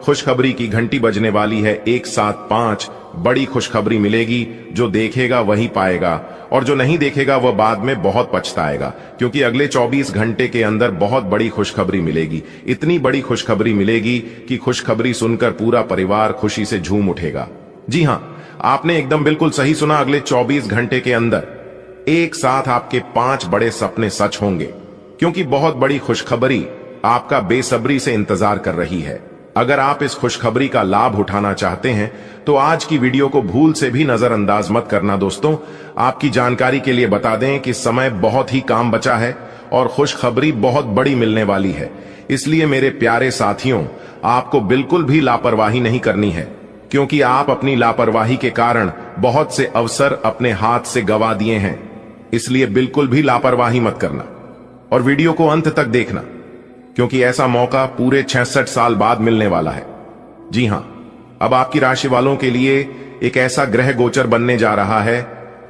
खुशखबरी की घंटी बजने वाली है। एक साथ 5 बड़ी खुशखबरी मिलेगी। जो देखेगा वही पाएगा और जो नहीं देखेगा वह बाद में बहुत पछताएगा, क्योंकि अगले 24 घंटे के अंदर बहुत बड़ी खुशखबरी मिलेगी। इतनी बड़ी खुशखबरी मिलेगी कि खुशखबरी सुनकर पूरा परिवार खुशी से झूम उठेगा। जी हां, आपने एकदम बिल्कुल सही सुना। अगले 24 घंटे के अंदर एक साथ आपके 5 बड़े सपने सच होंगे, क्योंकि बहुत बड़ी खुशखबरी आपका बेसब्री से इंतजार कर रही है। अगर आप इस खुशखबरी का लाभ उठाना चाहते हैं तो आज की वीडियो को भूल से भी नजरअंदाज मत करना। दोस्तों, आपकी जानकारी के लिए बता दें कि समय बहुत ही कम बचा है और खुशखबरी बहुत बड़ी मिलने वाली है। इसलिए मेरे प्यारे साथियों, आपको बिल्कुल भी लापरवाही नहीं करनी है, क्योंकि आप अपनी लापरवाही के कारण बहुत से अवसर अपने हाथ से गंवा दिए हैं। इसलिए बिल्कुल भी लापरवाही मत करना और वीडियो को अंत तक देखना, क्योंकि ऐसा मौका पूरे 66 साल बाद मिलने वाला है। जी हां, अब आपकी राशि वालों के लिए एक ऐसा ग्रह गोचर बनने जा रहा है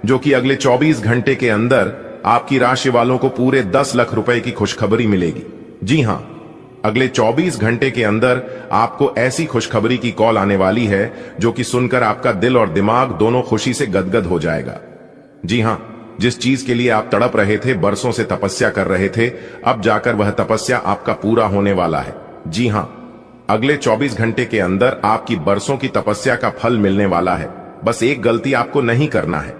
जो कि अगले 24 घंटे के अंदर आपकी राशि वालों को पूरे 10 लाख रुपए की खुशखबरी मिलेगी। जी हां, अगले 24 घंटे के अंदर आपको ऐसी खुशखबरी की कॉल आने वाली है जो कि सुनकर आपका दिल और दिमाग दोनों खुशी से गदगद हो जाएगा। जी हां, जिस चीज के लिए आप तड़प रहे थे, बरसों से तपस्या कर रहे थे, अब जाकर वह तपस्या आपका पूरा होने वाला है। जी हां, अगले 24 घंटे के अंदर आपकी बरसों की तपस्या का फल मिलने वाला है। बस एक गलती आपको नहीं करना है।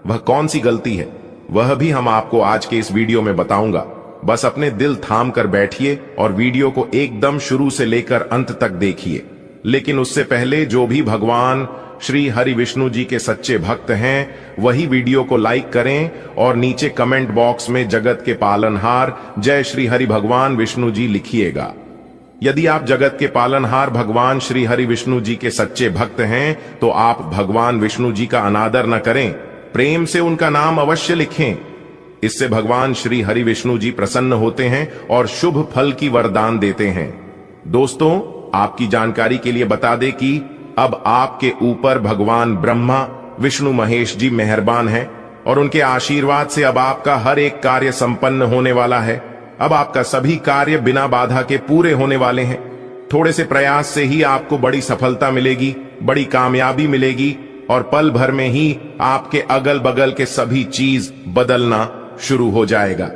वह कौन सी गलती है, वह भी हम आपको आज के इस वीडियो में बताऊंगा। बस अपने दिल थाम कर बैठिए और वीडियो को एकदम शुरू से लेकर अंत तक देखिए। लेकिन उससे पहले जो भी भगवान श्री हरि विष्णु जी के सच्चे भक्त हैं, वही वीडियो को लाइक करें और नीचे कमेंट बॉक्स में जगत के पालनहार जय श्री हरि भगवान विष्णु जी लिखिएगा। यदि आप जगत के पालनहार भगवान श्री हरि विष्णु जी के सच्चे भक्त हैं तो आप भगवान विष्णु जी का अनादर न करें, प्रेम से उनका नाम अवश्य लिखें। इससे भगवान श्री हरि विष्णु जी प्रसन्न होते हैं और शुभ फल की वरदान देते हैं। दोस्तों, आपकी जानकारी के लिए बता दें कि अब आपके ऊपर भगवान ब्रह्मा विष्णु महेश जी मेहरबान हैं और उनके आशीर्वाद से अब आपका हर एक कार्य संपन्न होने वाला है। अब आपका सभी कार्य बिना बाधा के पूरे होने वाले हैं। थोड़े से प्रयास से ही आपको बड़ी सफलता मिलेगी, बड़ी कामयाबी मिलेगी और पल भर में ही आपके अगल बगल के सभी चीज बदलना शुरू हो जाएगा।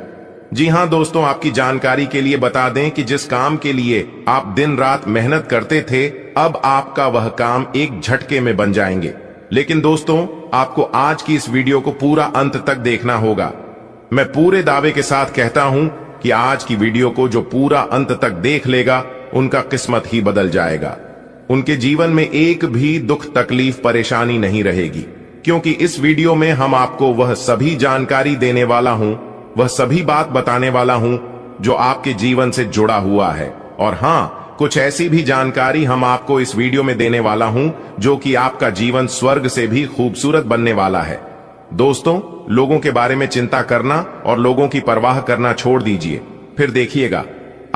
जी हां दोस्तों, आपकी जानकारी के लिए बता दें कि जिस काम के लिए आप दिन रात मेहनत करते थे, अब आपका वह काम एक झटके में बन जाएंगे। लेकिन दोस्तों, आपको आज की इस वीडियो को पूरा अंत तक देखना होगा। मैं पूरे दावे के साथ कहता हूं कि आज की वीडियो को जो पूरा अंत तक देख लेगा, उनका किस्मत ही बदल जाएगा। उनके जीवन में एक भी दुख तकलीफ परेशानी नहीं रहेगी, क्योंकि इस वीडियो में हम आपको वह सभी जानकारी देने वाला हूं, वह सभी बात बताने वाला हूं जो आपके जीवन से जुड़ा हुआ है। और हां, कुछ ऐसी भी जानकारी हम आपको इस वीडियो में देने वाला हूं जो कि आपका जीवन स्वर्ग से भी खूबसूरत बनने वाला है। दोस्तों, लोगों के बारे में चिंता करना और लोगों की परवाह करना छोड़ दीजिए, फिर देखिएगा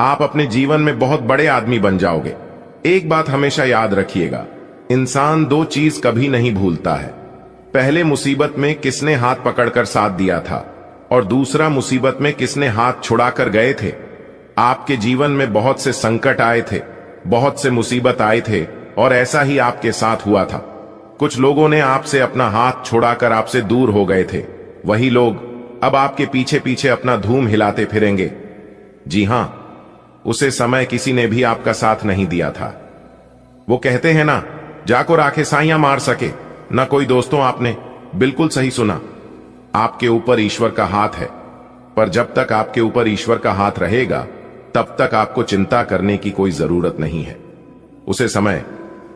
आप अपने जीवन में बहुत बड़े आदमी बन जाओगे। एक बात हमेशा याद रखिएगा, इंसान 2 चीज कभी नहीं भूलता है। पहले मुसीबत में किसने हाथ पकड़कर साथ दिया था और दूसरा मुसीबत में किसने हाथ छुड़ाकर गए थे। आपके जीवन में बहुत से संकट आए थे, बहुत से मुसीबत आए थे और ऐसा ही आपके साथ हुआ था। कुछ लोगों ने आपसे अपना हाथ छुड़ाकर आपसे दूर हो गए थे। वही लोग अब आपके पीछे पीछे अपना धूम हिलाते फिरेंगे। जी हां, उसे समय किसी ने भी आपका साथ नहीं दिया था। वो कहते हैं ना, जाको राखे साइयां मार सके ना कोई। दोस्तों, आपने बिल्कुल सही सुना, आपके ऊपर ईश्वर का हाथ है, पर जब तक आपके ऊपर ईश्वर का हाथ रहेगा तब तक आपको चिंता करने की कोई जरूरत नहीं है। उसे समय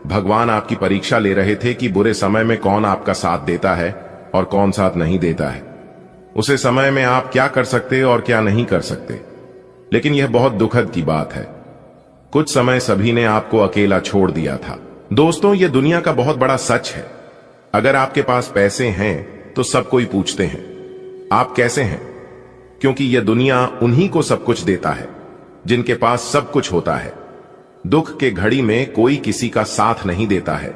भगवान आपकी परीक्षा ले रहे थे कि बुरे समय में कौन आपका साथ देता है और कौन साथ नहीं देता है। उसे समय में आप क्या कर सकते और क्या नहीं कर सकते। लेकिन यह बहुत दुखद की बात है, कुछ समय सभी ने आपको अकेला छोड़ दिया था। दोस्तों, यह दुनिया का बहुत बड़ा सच है। अगर आपके पास पैसे हैं तो सब कोई पूछते हैं आप कैसे हैं, क्योंकि यह दुनिया उन्हीं को सब कुछ देता है जिनके पास सब कुछ होता है। दुख के घड़ी में कोई किसी का साथ नहीं देता है,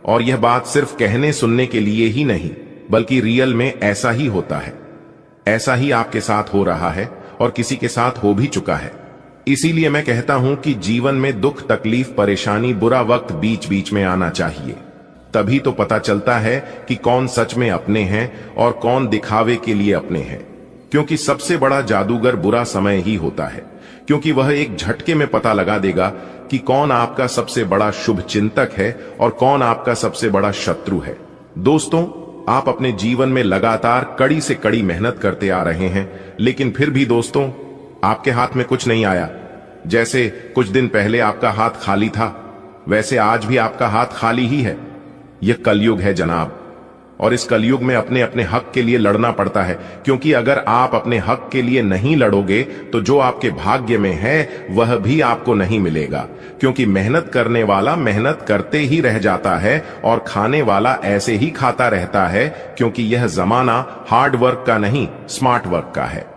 और यह बात सिर्फ कहने सुनने के लिए ही नहीं बल्कि रियल में ऐसा ही होता है। ऐसा ही आपके साथ हो रहा है और किसी के साथ हो भी चुका है। इसीलिए मैं कहता हूं कि जीवन में दुख, तकलीफ, परेशानी, बुरा वक्त बीच बीच में आना चाहिए। तभी तो पता चलता है कि कौन सच में अपने हैं और कौन दिखावे के लिए अपने हैं। क्योंकि सबसे बड़ा जादूगर बुरा समय ही होता है, क्योंकि वह एक झटके में पता लगा देगा कि कौन आपका सबसे बड़ा शुभ चिंतक है और कौन आपका सबसे बड़ा शत्रु है। दोस्तों, आप अपने जीवन में लगातार कड़ी से कड़ी मेहनत करते आ रहे हैं, लेकिन फिर भी दोस्तों आपके हाथ में कुछ नहीं आया। जैसे कुछ दिन पहले आपका हाथ खाली था, वैसे आज भी आपका हाथ खाली ही है। यह कलयुग है जनाब, और इस कलयुग में अपने अपने हक के लिए लड़ना पड़ता है। क्योंकि अगर आप अपने हक के लिए नहीं लड़ोगे तो जो आपके भाग्य में है वह भी आपको नहीं मिलेगा। क्योंकि मेहनत करने वाला मेहनत करते ही रह जाता है और खाने वाला ऐसे ही खाता रहता है, क्योंकि यह जमाना हार्ड वर्क का नहीं, स्मार्ट वर्क का है।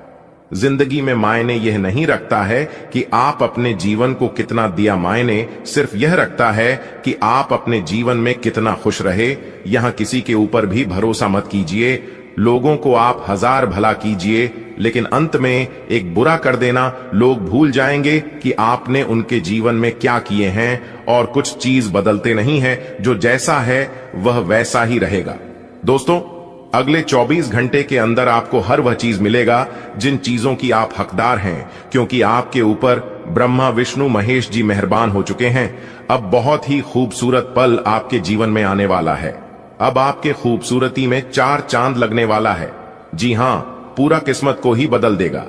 जिंदगी में मायने यह नहीं रखता है कि आप अपने जीवन को कितना दिया, मायने सिर्फ यह रखता है कि आप अपने जीवन में कितना खुश रहे। यहां किसी के ऊपर भी भरोसा मत कीजिए। लोगों को आप 1000 भला कीजिए, लेकिन अंत में एक बुरा कर देना, लोग भूल जाएंगे कि आपने उनके जीवन में क्या किए हैं। और कुछ चीज बदलते नहीं है, जो जैसा है वह वैसा ही रहेगा। दोस्तों, अगले 24 घंटे के अंदर आपको हर वह चीज मिलेगा जिन चीजों की आप हकदार हैं, क्योंकि आपके ऊपर ब्रह्मा, विष्णु, महेश जी मेहरबान हो चुके हैं। अब बहुत ही खूबसूरत पल आपके जीवन में आने वाला है। अब आपके खूबसूरती में 4 चांद लगने वाला है। जी हां, पूरा किस्मत को ही बदल देगा।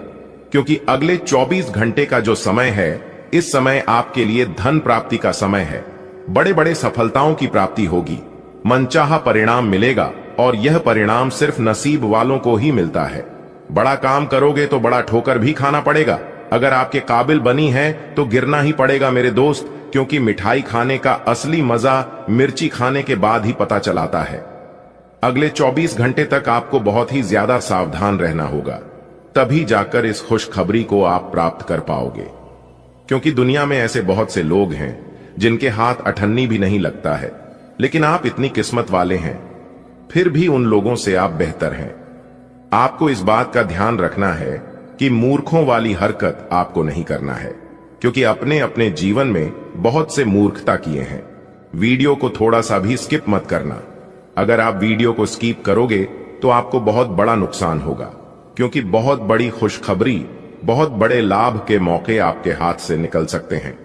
क्योंकि अगले 24 घंटे का जो समय है, इस समय आपके लिए धन प्राप्ति का समय है। बड़े बड़े सफलताओं की प्राप्ति होगी, मनचाहा परिणाम मिलेगा, और यह परिणाम सिर्फ नसीब वालों को ही मिलता है। बड़ा काम करोगे तो बड़ा ठोकर भी खाना पड़ेगा। अगर आपके काबिल बनी है तो गिरना ही पड़ेगा मेरे दोस्त, क्योंकि मिठाई खाने का असली मजा मिर्ची खाने के बाद ही पता चलाता है। अगले 24 घंटे तक आपको बहुत ही ज्यादा सावधान रहना होगा, तभी जाकर इस खुशखबरी को आप प्राप्त कर पाओगे। क्योंकि दुनिया में ऐसे बहुत से लोग हैं जिनके हाथ अठन्नी भी नहीं लगता है, लेकिन आप इतनी किस्मत वाले हैं, फिर भी उन लोगों से आप बेहतर हैं। आपको इस बात का ध्यान रखना है कि मूर्खों वाली हरकत आपको नहीं करना है, क्योंकि अपने अपने जीवन में बहुत से मूर्खता किए हैं। वीडियो को थोड़ा सा भी स्किप मत करना। अगर आप वीडियो को स्किप करोगे तो आपको बहुत बड़ा नुकसान होगा, क्योंकि बहुत बड़ी खुशखबरी, बहुत बड़े लाभ के मौके आपके हाथ से निकल सकते हैं।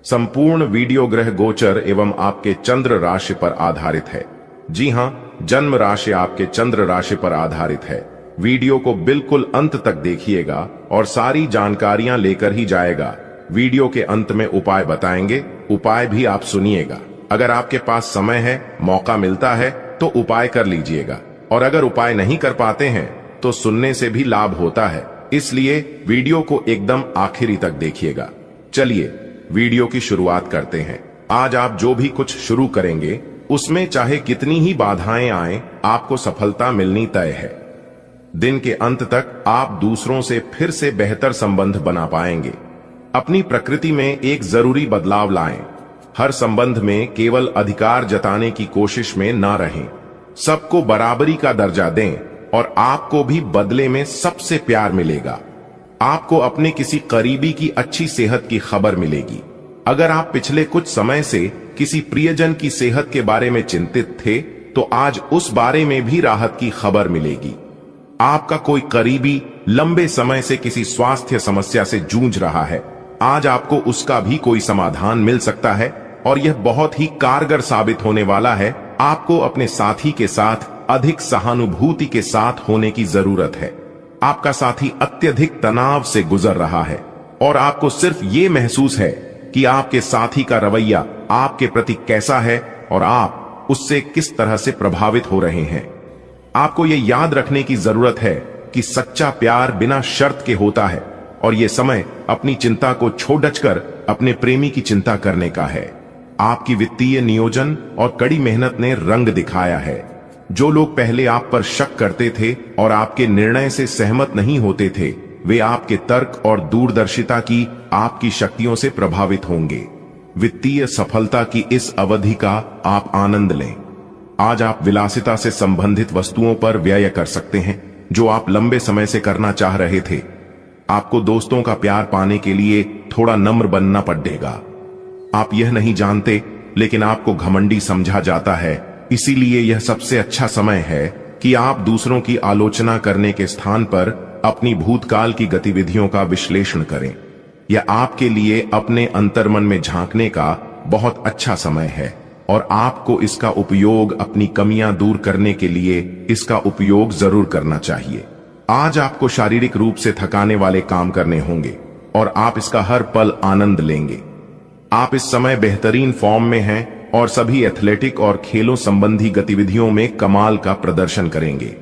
संपूर्ण वीडियो ग्रह गोचर एवं आपके चंद्र राशि पर आधारित है। जी हां, जन्म राशि आपके चंद्र राशि पर आधारित है। वीडियो को बिल्कुल अंत तक देखिएगा और सारी जानकारियां लेकर ही जाएगा। वीडियो के अंत में उपाय बताएंगे, उपाय भी आप सुनिएगा। अगर आपके पास समय है, मौका मिलता है तो उपाय कर लीजिएगा, और अगर उपाय नहीं कर पाते हैं तो सुनने से भी लाभ होता है। इसलिए वीडियो को एकदम आखिरी तक देखिएगा। चलिए वीडियो की शुरुआत करते हैं। आज आप जो भी कुछ शुरू करेंगे उसमें चाहे कितनी ही बाधाएं आए, आपको सफलता मिलनी तय है। दिन के अंत तक आप दूसरों से फिर से बेहतर संबंध बना पाएंगे। अपनी प्रकृति में एक जरूरी बदलाव लाएं। हर संबंध में केवल अधिकार जताने की कोशिश में ना रहें। सबको बराबरी का दर्जा दें और आपको भी बदले में सबसे प्यार मिलेगा। आपको अपने किसी करीबी की अच्छी सेहत की खबर मिलेगी। अगर आप पिछले कुछ समय से किसी प्रियजन की सेहत के बारे में चिंतित थे तो आज उस बारे में भी राहत की खबर मिलेगी। आपका कोई करीबी लंबे समय से किसी स्वास्थ्य समस्या से जूझ रहा है, आज आपको उसका भी कोई समाधान मिल सकता है, और यह बहुत ही कारगर साबित होने वाला है। आपको अपने साथी के साथ अधिक सहानुभूति के साथ होने की जरूरत है। आपका साथी अत्यधिक तनाव से गुजर रहा है और आपको सिर्फ ये महसूस है कि आपके साथी का रवैया आपके प्रति कैसा है और आप उससे किस तरह से प्रभावित हो रहे हैं। आपको यह याद रखने की जरूरत है कि सच्चा प्यार बिना शर्त के होता है, और यह समय अपनी चिंता को छोड़कर अपने प्रेमी की चिंता करने का है। आपकी वित्तीय नियोजन और कड़ी मेहनत ने रंग दिखाया है। जो लोग पहले आप पर शक करते थे और आपके निर्णय से सहमत नहीं होते थे, वे आपके तर्क और दूरदर्शिता की आपकी शक्तियों से प्रभावित होंगे। वित्तीय सफलता की इस अवधि का आप आनंद लें। आज आप विलासिता से संबंधित वस्तुओं पर व्यय कर सकते हैं, जो आप लंबे समय से करना चाह रहे थे। आपको दोस्तों का प्यार पाने के लिए थोड़ा नम्र बनना पड़ेगा। आप यह नहीं जानते, लेकिन आपको घमंडी समझा जाता है, इसीलिए यह सबसे अच्छा समय है कि आप दूसरों की आलोचना करने के स्थान पर अपनी भूतकाल की गतिविधियों का विश्लेषण करें। यह आपके लिए अपने अंतर्मन में झांकने का बहुत अच्छा समय है और आपको इसका उपयोग अपनी कमियां दूर करने के लिए इसका उपयोग जरूर करना चाहिए। आज आपको शारीरिक रूप से थकाने वाले काम करने होंगे और आप इसका हर पल आनंद लेंगे। आप इस समय बेहतरीन फॉर्म में हैं और सभी एथलेटिक और खेलों संबंधी गतिविधियों में कमाल का प्रदर्शन करेंगे।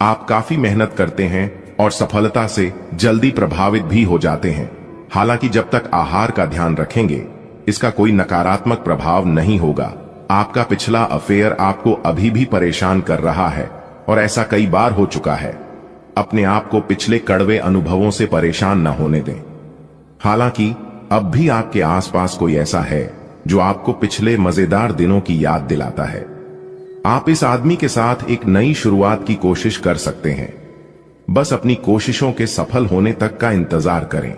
आप काफी मेहनत करते हैं और सफलता से जल्दी प्रभावित भी हो जाते हैं। हालांकि जब तक आहार का ध्यान रखेंगे, इसका कोई नकारात्मक प्रभाव नहीं होगा। आपका पिछला अफेयर आपको अभी भी परेशान कर रहा है और ऐसा कई बार हो चुका है। अपने आप को पिछले कड़वे अनुभवों से परेशान न होने दें। हालांकि अब भी आपके आसपास कोई ऐसा है जो आपको पिछले मजेदार दिनों की याद दिलाता है। आप इस आदमी के साथ एक नई शुरुआत की कोशिश कर सकते हैं। बस अपनी कोशिशों के सफल होने तक का इंतजार करें।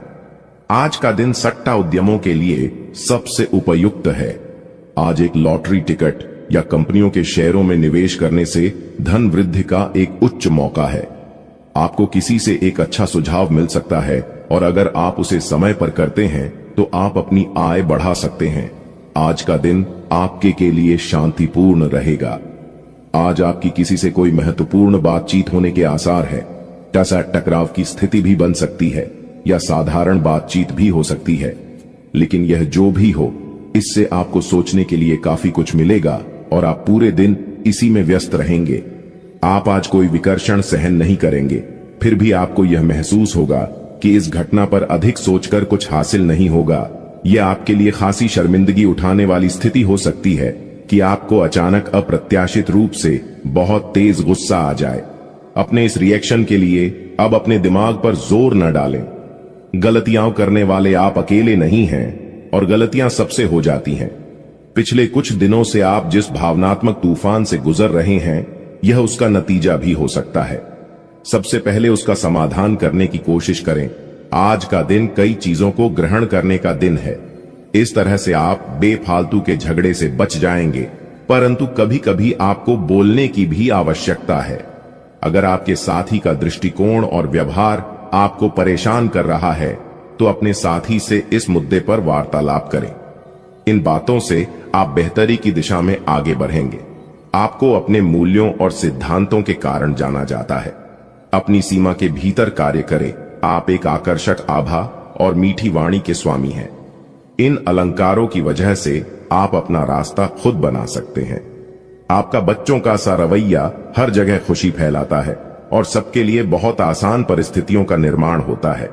आज का दिन सट्टा उद्यमों के लिए सबसे उपयुक्त है। आज एक लॉटरी टिकट या कंपनियों के शेयरों में निवेश करने से धन वृद्धि का एक उच्च मौका है। आपको किसी से एक अच्छा सुझाव मिल सकता है और अगर आप उसे समय पर करते हैं तो आप अपनी आय बढ़ा सकते हैं। आज का दिन आपके के लिए शांतिपूर्ण रहेगा। आज आपकी किसी से कोई महत्वपूर्ण बातचीत होने के आसार है। टकराव की स्थिति भी बन सकती है या साधारण बातचीत भी हो सकती है, लेकिन यह जो भी हो, इससे आपको सोचने के लिए काफी कुछ मिलेगा और आप पूरे दिन इसी में व्यस्त रहेंगे। आप आज कोई विकर्षण सहन नहीं करेंगे, फिर भी आपको यह महसूस होगा कि इस घटना पर अधिक सोचकर कुछ हासिल नहीं होगा। यह आपके लिए खासी शर्मिंदगी उठाने वाली स्थिति हो सकती है कि आपको अचानक अप्रत्याशित रूप से बहुत तेज गुस्सा आ जाए। अपने इस रिएक्शन के लिए अब अपने दिमाग पर जोर न डालें। गलतियां करने वाले आप अकेले नहीं हैं और गलतियां सबसे हो जाती हैं। पिछले कुछ दिनों से आप जिस भावनात्मक तूफान से गुजर रहे हैं, यह उसका नतीजा भी हो सकता है। सबसे पहले उसका समाधान करने की कोशिश करें। आज का दिन कई चीजों को ग्रहण करने का दिन है। इस तरह से आप बेफालतू के झगड़े से बच जाएंगे, परंतु कभी कभी आपको बोलने की भी आवश्यकता है। अगर आपके साथी का दृष्टिकोण और व्यवहार आपको परेशान कर रहा है, तो अपने साथी से इस मुद्दे पर वार्तालाप करें। इन बातों से आप बेहतरी की दिशा में आगे बढ़ेंगे। आपको अपने मूल्यों और सिद्धांतों के कारण जाना जाता है। अपनी सीमा के भीतर कार्य करें। आप एक आकर्षक आभा और मीठी वाणी के स्वामी हैं। इन अलंकारों की वजह से आप अपना रास्ता खुद बना सकते हैं। आपका बच्चों का सा रवैया हर जगह खुशी फैलाता है और सबके लिए बहुत आसान परिस्थितियों का निर्माण होता है,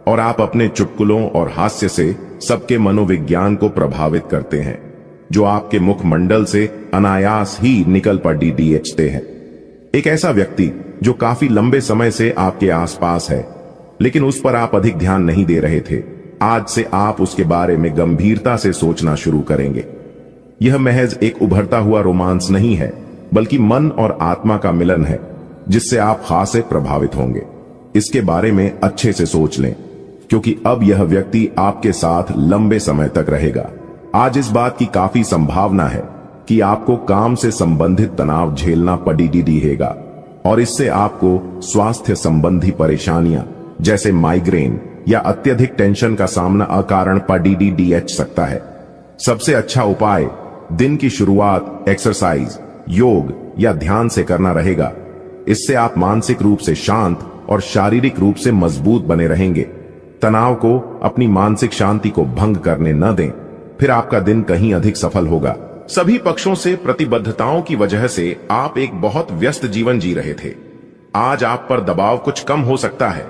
और आप अपने चुटकुलों और हास्य से सबके मनोविज्ञान को प्रभावित करते हैं, जो आपके मुखमंडल से अनायास ही निकल पड़ते हैं। एक ऐसा व्यक्ति जो काफी लंबे समय से आपके आसपास है, लेकिन उस पर आप अधिक ध्यान नहीं दे रहे थे, आज से आप उसके बारे में गंभीरता से सोचना शुरू करेंगे। यह महज एक उभरता हुआ रोमांस नहीं है, बल्कि मन और आत्मा का मिलन है, जिससे आप खासे प्रभावित होंगे। इसके बारे में अच्छे से सोच लें, क्योंकि अब यह व्यक्ति आपके साथ लंबे समय तक रहेगा। आज इस बात की काफी संभावना है कि आपको काम से संबंधित तनाव झेलना पड़ेगा और इससे आपको स्वास्थ्य संबंधी परेशानियां जैसे माइग्रेन या अत्यधिक टेंशन का सामना अकारण पड़ सकता है। सबसे अच्छा उपाय दिन की शुरुआत एक्सरसाइज, योग या ध्यान से करना रहेगा। इससे आप मानसिक रूप से शांत और शारीरिक रूप से मजबूत बने रहेंगे। तनाव को अपनी मानसिक शांति को भंग करने न दें, फिर आपका दिन कहीं अधिक सफल होगा। सभी पक्षों से प्रतिबद्धताओं की वजह से आप एक बहुत व्यस्त जीवन जी रहे थे। आज आप पर दबाव कुछ कम हो सकता है।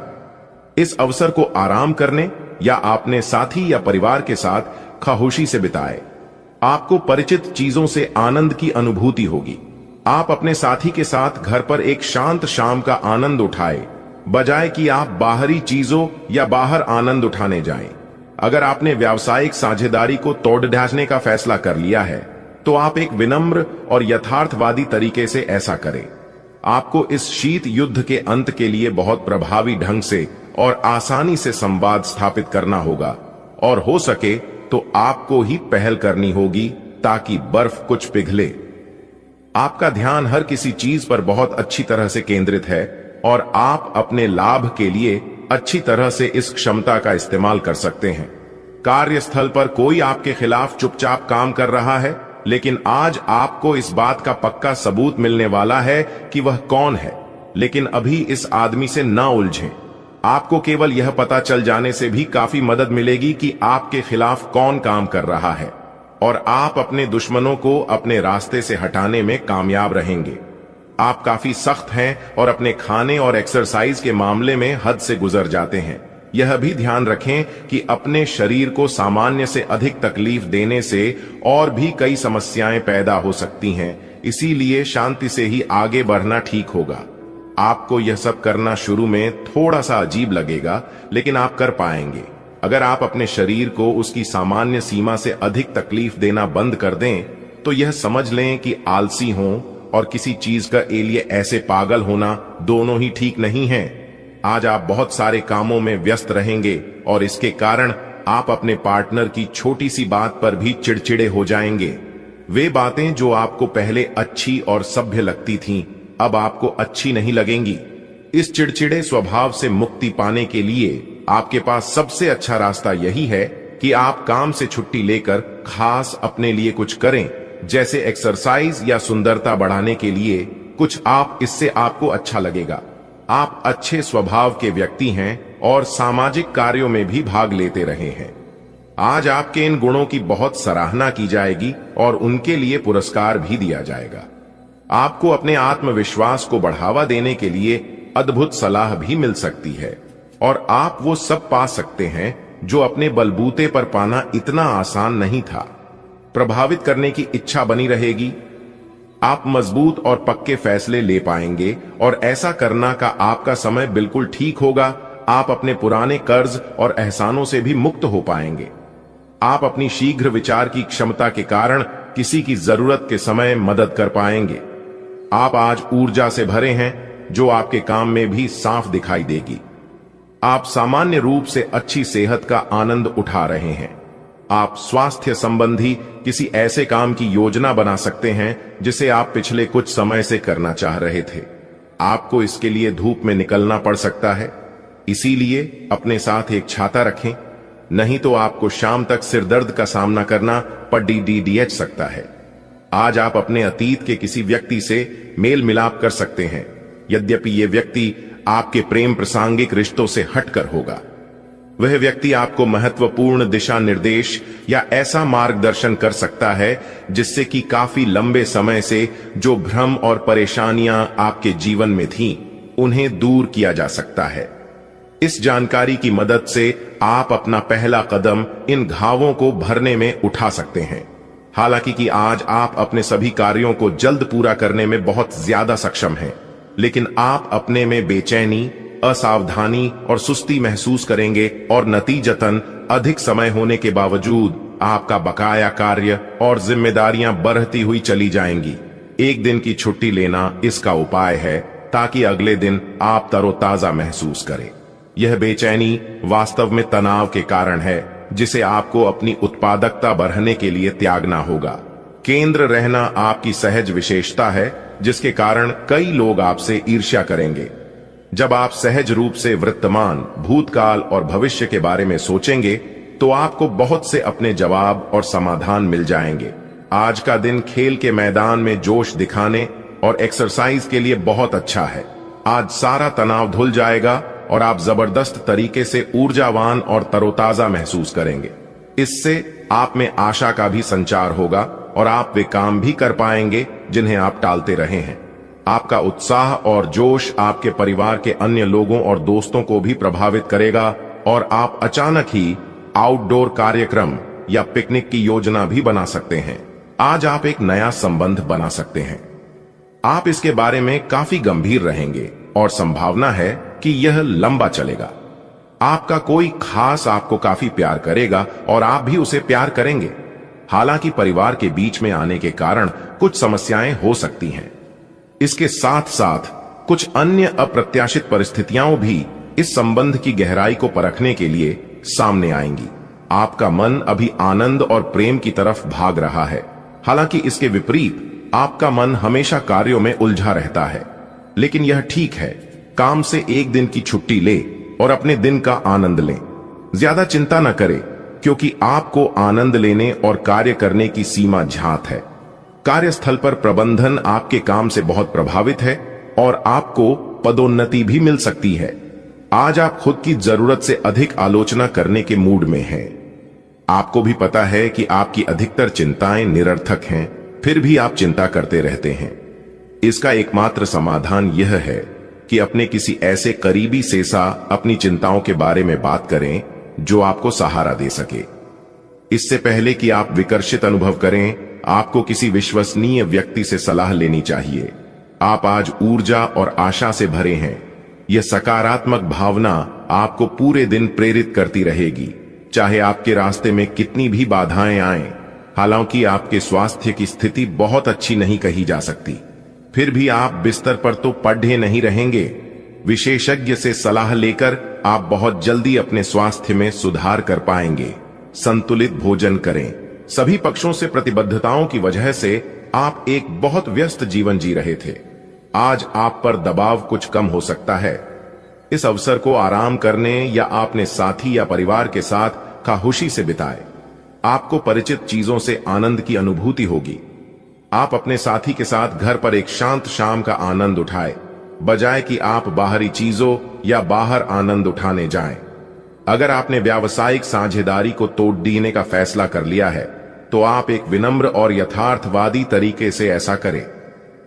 इस अवसर को आराम करने या अपने साथी या परिवार के साथ खामोशी से बिताएं। आपको परिचित चीजों से आनंद की अनुभूति होगी। आप अपने साथी के साथ घर पर एक शांत शाम का आनंद उठाएं, बजाय कि आप बाहरी चीजों या बाहर आनंद उठाने जाएं। अगर आपने व्यावसायिक साझेदारी को तोड़ ढांचने का फैसला कर लिया है, तो आप एक विनम्र और यथार्थवादी तरीके से ऐसा करें। आपको इस शीत युद्ध के अंत के लिए बहुत प्रभावी ढंग से और आसानी से संवाद स्थापित करना होगा, और हो सके तो आपको ही पहल करनी होगी ताकि बर्फ कुछ पिघले। आपका ध्यान हर किसी चीज पर बहुत अच्छी तरह से केंद्रित है और आप अपने लाभ के लिए अच्छी तरह से इस क्षमता का इस्तेमाल कर सकते हैं। कार्यस्थल पर कोई आपके खिलाफ चुपचाप काम कर रहा है, लेकिन आज आपको इस बात का पक्का सबूत मिलने वाला है कि वह कौन है। लेकिन अभी इस आदमी से ना उलझें। आपको केवल यह पता चल जाने से भी काफी मदद मिलेगी कि आपके खिलाफ कौन काम कर रहा है, और आप अपने दुश्मनों को अपने रास्ते से हटाने में कामयाब रहेंगे। आप काफी सख्त हैं और अपने खाने और एक्सरसाइज के मामले में हद से गुजर जाते हैं। यह भी ध्यान रखें कि अपने शरीर को सामान्य से अधिक तकलीफ देने से और भी कई समस्याएं पैदा हो सकती हैं, इसीलिए शांति से ही आगे बढ़ना ठीक होगा। आपको यह सब करना शुरू में थोड़ा सा अजीब लगेगा, लेकिन आप कर पाएंगे। अगर आप अपने शरीर को उसकी सामान्य सीमा से अधिक तकलीफ देना बंद कर दें, तो यह समझ लें कि आलसी हों और किसी चीज का लिए ऐसे पागल होना दोनों ही ठीक नहीं है। आज आप बहुत सारे कामों में व्यस्त रहेंगे और इसके कारण आप अपने पार्टनर की छोटी सी बात पर भी चिड़चिड़े हो जाएंगे। वे बातें जो आपको पहले अच्छी और सभ्य लगती थीं, अब आपको अच्छी नहीं लगेंगी। इस चिड़चिड़े स्वभाव से मुक्ति पाने के लिए आपके पास सबसे अच्छा रास्ता यही है कि आप काम से छुट्टी लेकर खास अपने लिए कुछ करें, जैसे एक्सरसाइज या सुंदरता बढ़ाने के लिए कुछ। इससे आपको अच्छा लगेगा। आप अच्छे स्वभाव के व्यक्ति हैं और सामाजिक कार्यों में भी भाग लेते रहे हैं। आज आपके इन गुणों की बहुत सराहना की जाएगी और उनके लिए पुरस्कार भी दिया जाएगा। आपको अपने आत्मविश्वास को बढ़ावा देने के लिए अद्भुत सलाह भी मिल सकती है, और आप वो सब पा सकते हैं जो अपने बलबूते पर पाना इतना आसान नहीं था। प्रभावित करने की इच्छा बनी रहेगी। आप मजबूत और पक्के फैसले ले पाएंगे और ऐसा करना का आपका समय बिल्कुल ठीक होगा। आप अपने पुराने कर्ज और एहसानों से भी मुक्त हो पाएंगे। आप अपनी शीघ्र विचार की क्षमता के कारण किसी की जरूरत के समय मदद कर पाएंगे। आप आज ऊर्जा से भरे हैं जो आपके काम में भी साफ दिखाई देगी। आप सामान्य रूप से अच्छी सेहत का आनंद उठा रहे हैं। आप स्वास्थ्य संबंधी किसी ऐसे काम की योजना बना सकते हैं जिसे आप पिछले कुछ समय से करना चाह रहे थे। आपको इसके लिए धूप में निकलना पड़ सकता है, इसीलिए अपने साथ एक छाता रखें, नहीं तो आपको शाम तक सिरदर्द का सामना करना पड़ सकता है। आज आप अपने अतीत के किसी व्यक्ति से मेल मिलाप कर सकते हैं, यद्यपि यह व्यक्ति आपके प्रेम प्रासंगिक रिश्तों से हटकर होगा। वह व्यक्ति आपको महत्वपूर्ण दिशा निर्देश या ऐसा मार्गदर्शन कर सकता है जिससे कि काफी लंबे समय से जो भ्रम और परेशानियां आपके जीवन में थीं, उन्हें दूर किया जा सकता है। इस जानकारी की मदद से आप अपना पहला कदम इन घावों को भरने में उठा सकते हैं। हालांकि कि आज आप अपने सभी कार्यों को जल्द पूरा करने में बहुत ज्यादा सक्षम हैं, लेकिन आप अपने में बेचैनी, असावधानी और सुस्ती महसूस करेंगे और नतीजतन अधिक समय होने के बावजूद आपका बकाया कार्य और जिम्मेदारियां बढ़ती हुई चली जाएंगी। एक दिन की छुट्टी लेना इसका उपाय है ताकि अगले दिन आप तरोताजा महसूस करें। यह बेचैनी वास्तव में तनाव के कारण है जिसे आपको अपनी उत्पादकता बढ़ाने के लिए त्यागना होगा। केंद्र रहना आपकी सहज विशेषता है जिसके कारण कई लोग आपसे ईर्ष्या करेंगे। जब आप सहज रूप से वर्तमान, भूतकाल और भविष्य के बारे में सोचेंगे तो आपको बहुत से अपने जवाब और समाधान मिल जाएंगे। आज का दिन खेल के मैदान में जोश दिखाने और एक्सरसाइज के लिए बहुत अच्छा है। आज सारा तनाव धुल जाएगा और आप जबरदस्त तरीके से ऊर्जावान और तरोताजा महसूस करेंगे। इससे आप में आशा का भी संचार होगा और आप वे काम भी कर पाएंगे जिन्हें आप टालते रहे हैं। आपका उत्साह और जोश आपके परिवार के अन्य लोगों और दोस्तों को भी प्रभावित करेगा और आप अचानक ही आउटडोर कार्यक्रम या पिकनिक की योजना भी बना सकते हैं। आज आप एक नया संबंध बना सकते हैं। आप इसके बारे में काफी गंभीर रहेंगे और संभावना है कि यह लंबा चलेगा। आपका कोई खास आपको काफी प्यार करेगा और आप भी उसे प्यार करेंगे। हालांकि परिवार के बीच में आने के कारण कुछ समस्याएं हो सकती हैं। इसके साथ साथ कुछ अन्य अप्रत्याशित परिस्थितियां भी इस संबंध की गहराई को परखने के लिए सामने आएंगी। आपका मन अभी आनंद और प्रेम की तरफ भाग रहा है, हालांकि इसके विपरीत आपका मन हमेशा कार्यों में उलझा रहता है। लेकिन यह ठीक है, काम से एक दिन की छुट्टी ले और अपने दिन का आनंद लें। ज्यादा चिंता न करें, क्योंकि आपको आनंद लेने और कार्य करने की सीमा ज्ञात है। कार्यस्थल पर प्रबंधन आपके काम से बहुत प्रभावित है और आपको पदोन्नति भी मिल सकती है। आज आप खुद की जरूरत से अधिक आलोचना करने के मूड में हैं। आपको भी पता है कि आपकी अधिकतर चिंताएं निरर्थक हैं, फिर भी आप चिंता करते रहते हैं। इसका एकमात्र समाधान यह है कि अपने किसी ऐसे करीबी से अपनी चिंताओं के बारे में बात करें जो आपको सहारा दे सके। इससे पहले कि आप विकर्षित अनुभव करें, आपको किसी विश्वसनीय व्यक्ति से सलाह लेनी चाहिए। आप आज ऊर्जा और आशा से भरे हैं। यह सकारात्मक भावना आपको पूरे दिन प्रेरित करती रहेगी, चाहे आपके रास्ते में कितनी भी बाधाएं आएं। हालांकि आपके स्वास्थ्य की स्थिति बहुत अच्छी नहीं कही जा सकती, फिर भी आप बिस्तर पर तो पड़े नहीं रहेंगे। विशेषज्ञ से सलाह लेकर आप बहुत जल्दी अपने स्वास्थ्य में सुधार कर पाएंगे। संतुलित भोजन करें। सभी पक्षों से प्रतिबद्धताओं की वजह से आप एक बहुत व्यस्त जीवन जी रहे थे। आज आप पर दबाव कुछ कम हो सकता है। इस अवसर को आराम करने या अपने साथी या परिवार के साथ खामोशी से बिताएं। आपको परिचित चीजों से आनंद की अनुभूति होगी। आप अपने साथी के साथ घर पर एक शांत शाम का आनंद उठाएं, बजाय कि आप बाहरी चीजों या बाहर आनंद उठाने जाएं। अगर आपने व्यावसायिक साझेदारी को तोड़ देने का फैसला कर लिया है, तो आप एक विनम्र और यथार्थवादी तरीके से ऐसा करें।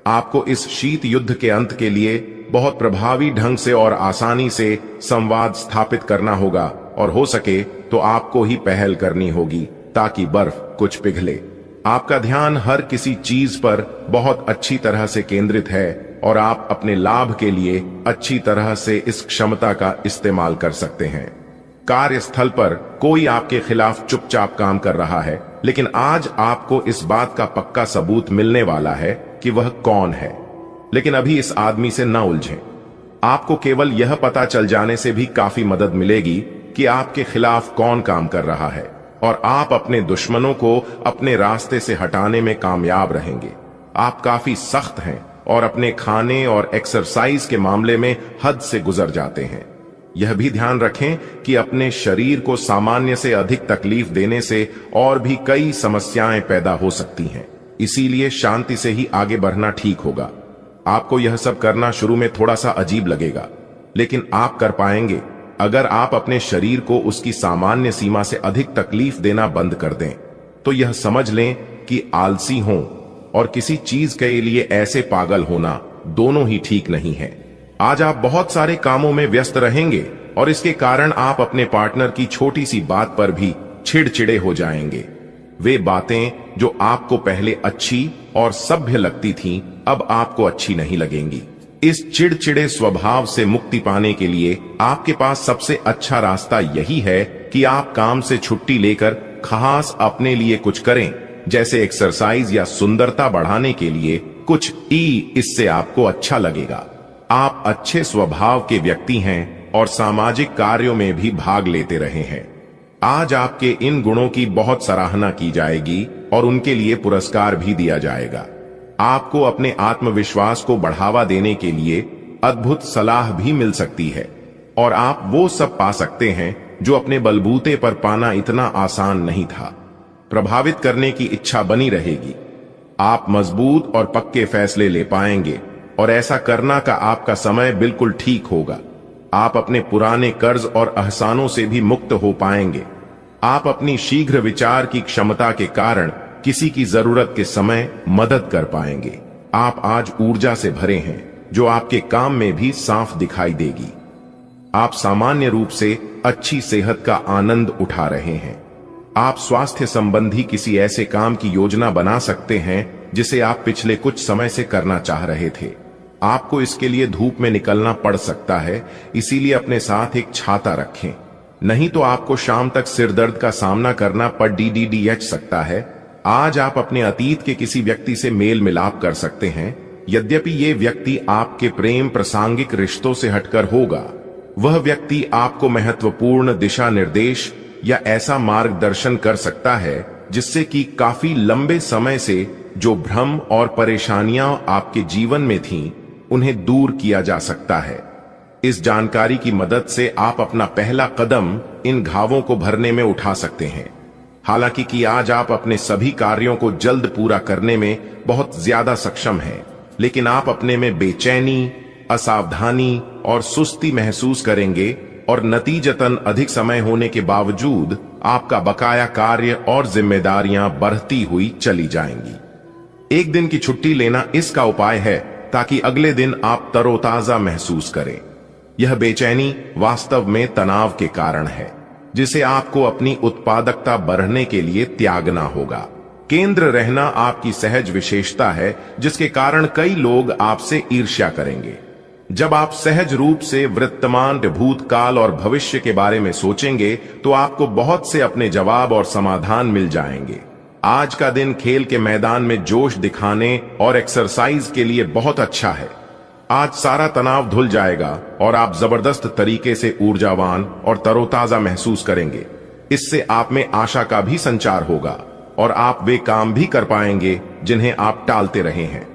आपको इस शीत युद्ध के अंत के लिए बहुत प्रभावी ढंग से और आसानी से संवाद स्थापित करना होगा, और हो सके तो आपको ही पहल करनी होगी ताकि बर्फ कुछ पिघले। आपका ध्यान हर किसी चीज पर बहुत अच्छी तरह से केंद्रित है और आप अपने लाभ के लिए अच्छी तरह से इस क्षमता का इस्तेमाल कर सकते हैं। कार्यस्थल पर कोई आपके खिलाफ चुपचाप काम कर रहा है, लेकिन आज आपको इस बात का पक्का सबूत मिलने वाला है कि वह कौन है। लेकिन अभी इस आदमी से न उलझें। आपको केवल यह पता चल जाने से भी काफी मदद मिलेगी कि आपके खिलाफ कौन काम कर रहा है, और आप अपने दुश्मनों को अपने रास्ते से हटाने में कामयाब रहेंगे। आप काफी सख्त हैं और अपने खाने और एक्सरसाइज के मामले में हद से गुजर जाते हैं। यह भी ध्यान रखें कि अपने शरीर को सामान्य से अधिक तकलीफ देने से और भी कई समस्याएं पैदा हो सकती हैं। इसीलिए शांति से ही आगे बढ़ना ठीक होगा। आपको यह सब करना शुरू में थोड़ा सा अजीब लगेगा, लेकिन आप कर पाएंगे अगर आप अपने शरीर को उसकी सामान्य सीमा से अधिक तकलीफ देना बंद कर दें। तो यह समझ लें कि आलसी हों और किसी चीज के लिए ऐसे पागल होना दोनों ही ठीक नहीं है। आज आप बहुत सारे कामों में व्यस्त रहेंगे और इसके कारण आप अपने पार्टनर की छोटी सी बात पर भी चिड़चिड़े हो जाएंगे। वे बातें जो आपको पहले अच्छी और सभ्य लगती थीं, अब आपको अच्छी नहीं लगेंगी। इस चिड़चिड़े स्वभाव से मुक्ति पाने के लिए आपके पास सबसे अच्छा रास्ता यही है कि आप काम से छुट्टी लेकर खास अपने लिए कुछ करें, जैसे एक्सरसाइज या सुंदरता बढ़ाने के लिए कुछ। इससे आपको अच्छा लगेगा। आप अच्छे स्वभाव के व्यक्ति हैं और सामाजिक कार्यों में भी भाग लेते रहे हैं। आज आपके इन गुणों की बहुत सराहना की जाएगी और उनके लिए पुरस्कार भी दिया जाएगा। आपको अपने आत्मविश्वास को बढ़ावा देने के लिए अद्भुत सलाह भी मिल सकती है, और आप वो सब पा सकते हैं जो अपने बलबूते पर पाना इतना आसान नहीं था। प्रभावित करने की इच्छा बनी रहेगी। आप मजबूत और पक्के फैसले ले पाएंगे, और ऐसा करना का आपका समय बिल्कुल ठीक होगा। आप अपने पुराने कर्ज और एहसानों से भी मुक्त हो पाएंगे। आप अपनी शीघ्र विचार की क्षमता के कारण किसी की जरूरत के समय मदद कर पाएंगे। आप आज ऊर्जा से भरे हैं, जो आपके काम में भी साफ दिखाई देगी। आप सामान्य रूप से अच्छी सेहत का आनंद उठा रहे हैं। आप स्वास्थ्य संबंधी किसी ऐसे काम की योजना बना सकते हैं जिसे आप पिछले कुछ समय से करना चाह रहे थे। आपको इसके लिए धूप में निकलना पड़ सकता है, इसीलिए अपने साथ एक छाता रखें, नहीं तो आपको शाम तक सिरदर्द का सामना करना पड़ सकता है। आज आप अपने अतीत के किसी व्यक्ति से मेल मिलाप कर सकते हैं, यद्यपि ये व्यक्ति आपके प्रेम प्रासंगिक रिश्तों से हटकर होगा। वह व्यक्ति आपको महत्वपूर्ण दिशा निर्देश या ऐसा मार्गदर्शन कर सकता है जिससे कि काफी लंबे समय से जो भ्रम और परेशानियां आपके जीवन में थीं, उन्हें दूर किया जा सकता है। इस जानकारी की मदद से आप अपना पहला कदम इन घावों को भरने में उठा सकते हैं। हालांकि कि आज आप अपने सभी कार्यों को जल्द पूरा करने में बहुत ज्यादा सक्षम हैं, लेकिन आप अपने में बेचैनी, असावधानी और सुस्ती महसूस करेंगे और नतीजतन अधिक समय होने के बावजूद आपका बकाया कार्य और जिम्मेदारियां बढ़ती हुई चली जाएंगी। एक दिन की छुट्टी लेना इसका उपाय है ताकि अगले दिन आप तरोताजा महसूस करें। यह बेचैनी वास्तव में तनाव के कारण है, जिसे आपको अपनी उत्पादकता बढ़ने के लिए त्यागना होगा। केंद्र रहना आपकी सहज विशेषता है, जिसके कारण कई लोग आपसे ईर्ष्या करेंगे। जब आप सहज रूप से वर्तमान, भूतकाल और भविष्य के बारे में सोचेंगे तो आपको बहुत से अपने जवाब और समाधान मिल जाएंगे। आज का दिन खेल के मैदान में जोश दिखाने और एक्सरसाइज के लिए बहुत अच्छा है। आज सारा तनाव धुल जाएगा और आप जबरदस्त तरीके से ऊर्जावान और तरोताजा महसूस करेंगे। इससे आप में आशा का भी संचार होगा और आप वे काम भी कर पाएंगे जिन्हें आप टालते रहे हैं।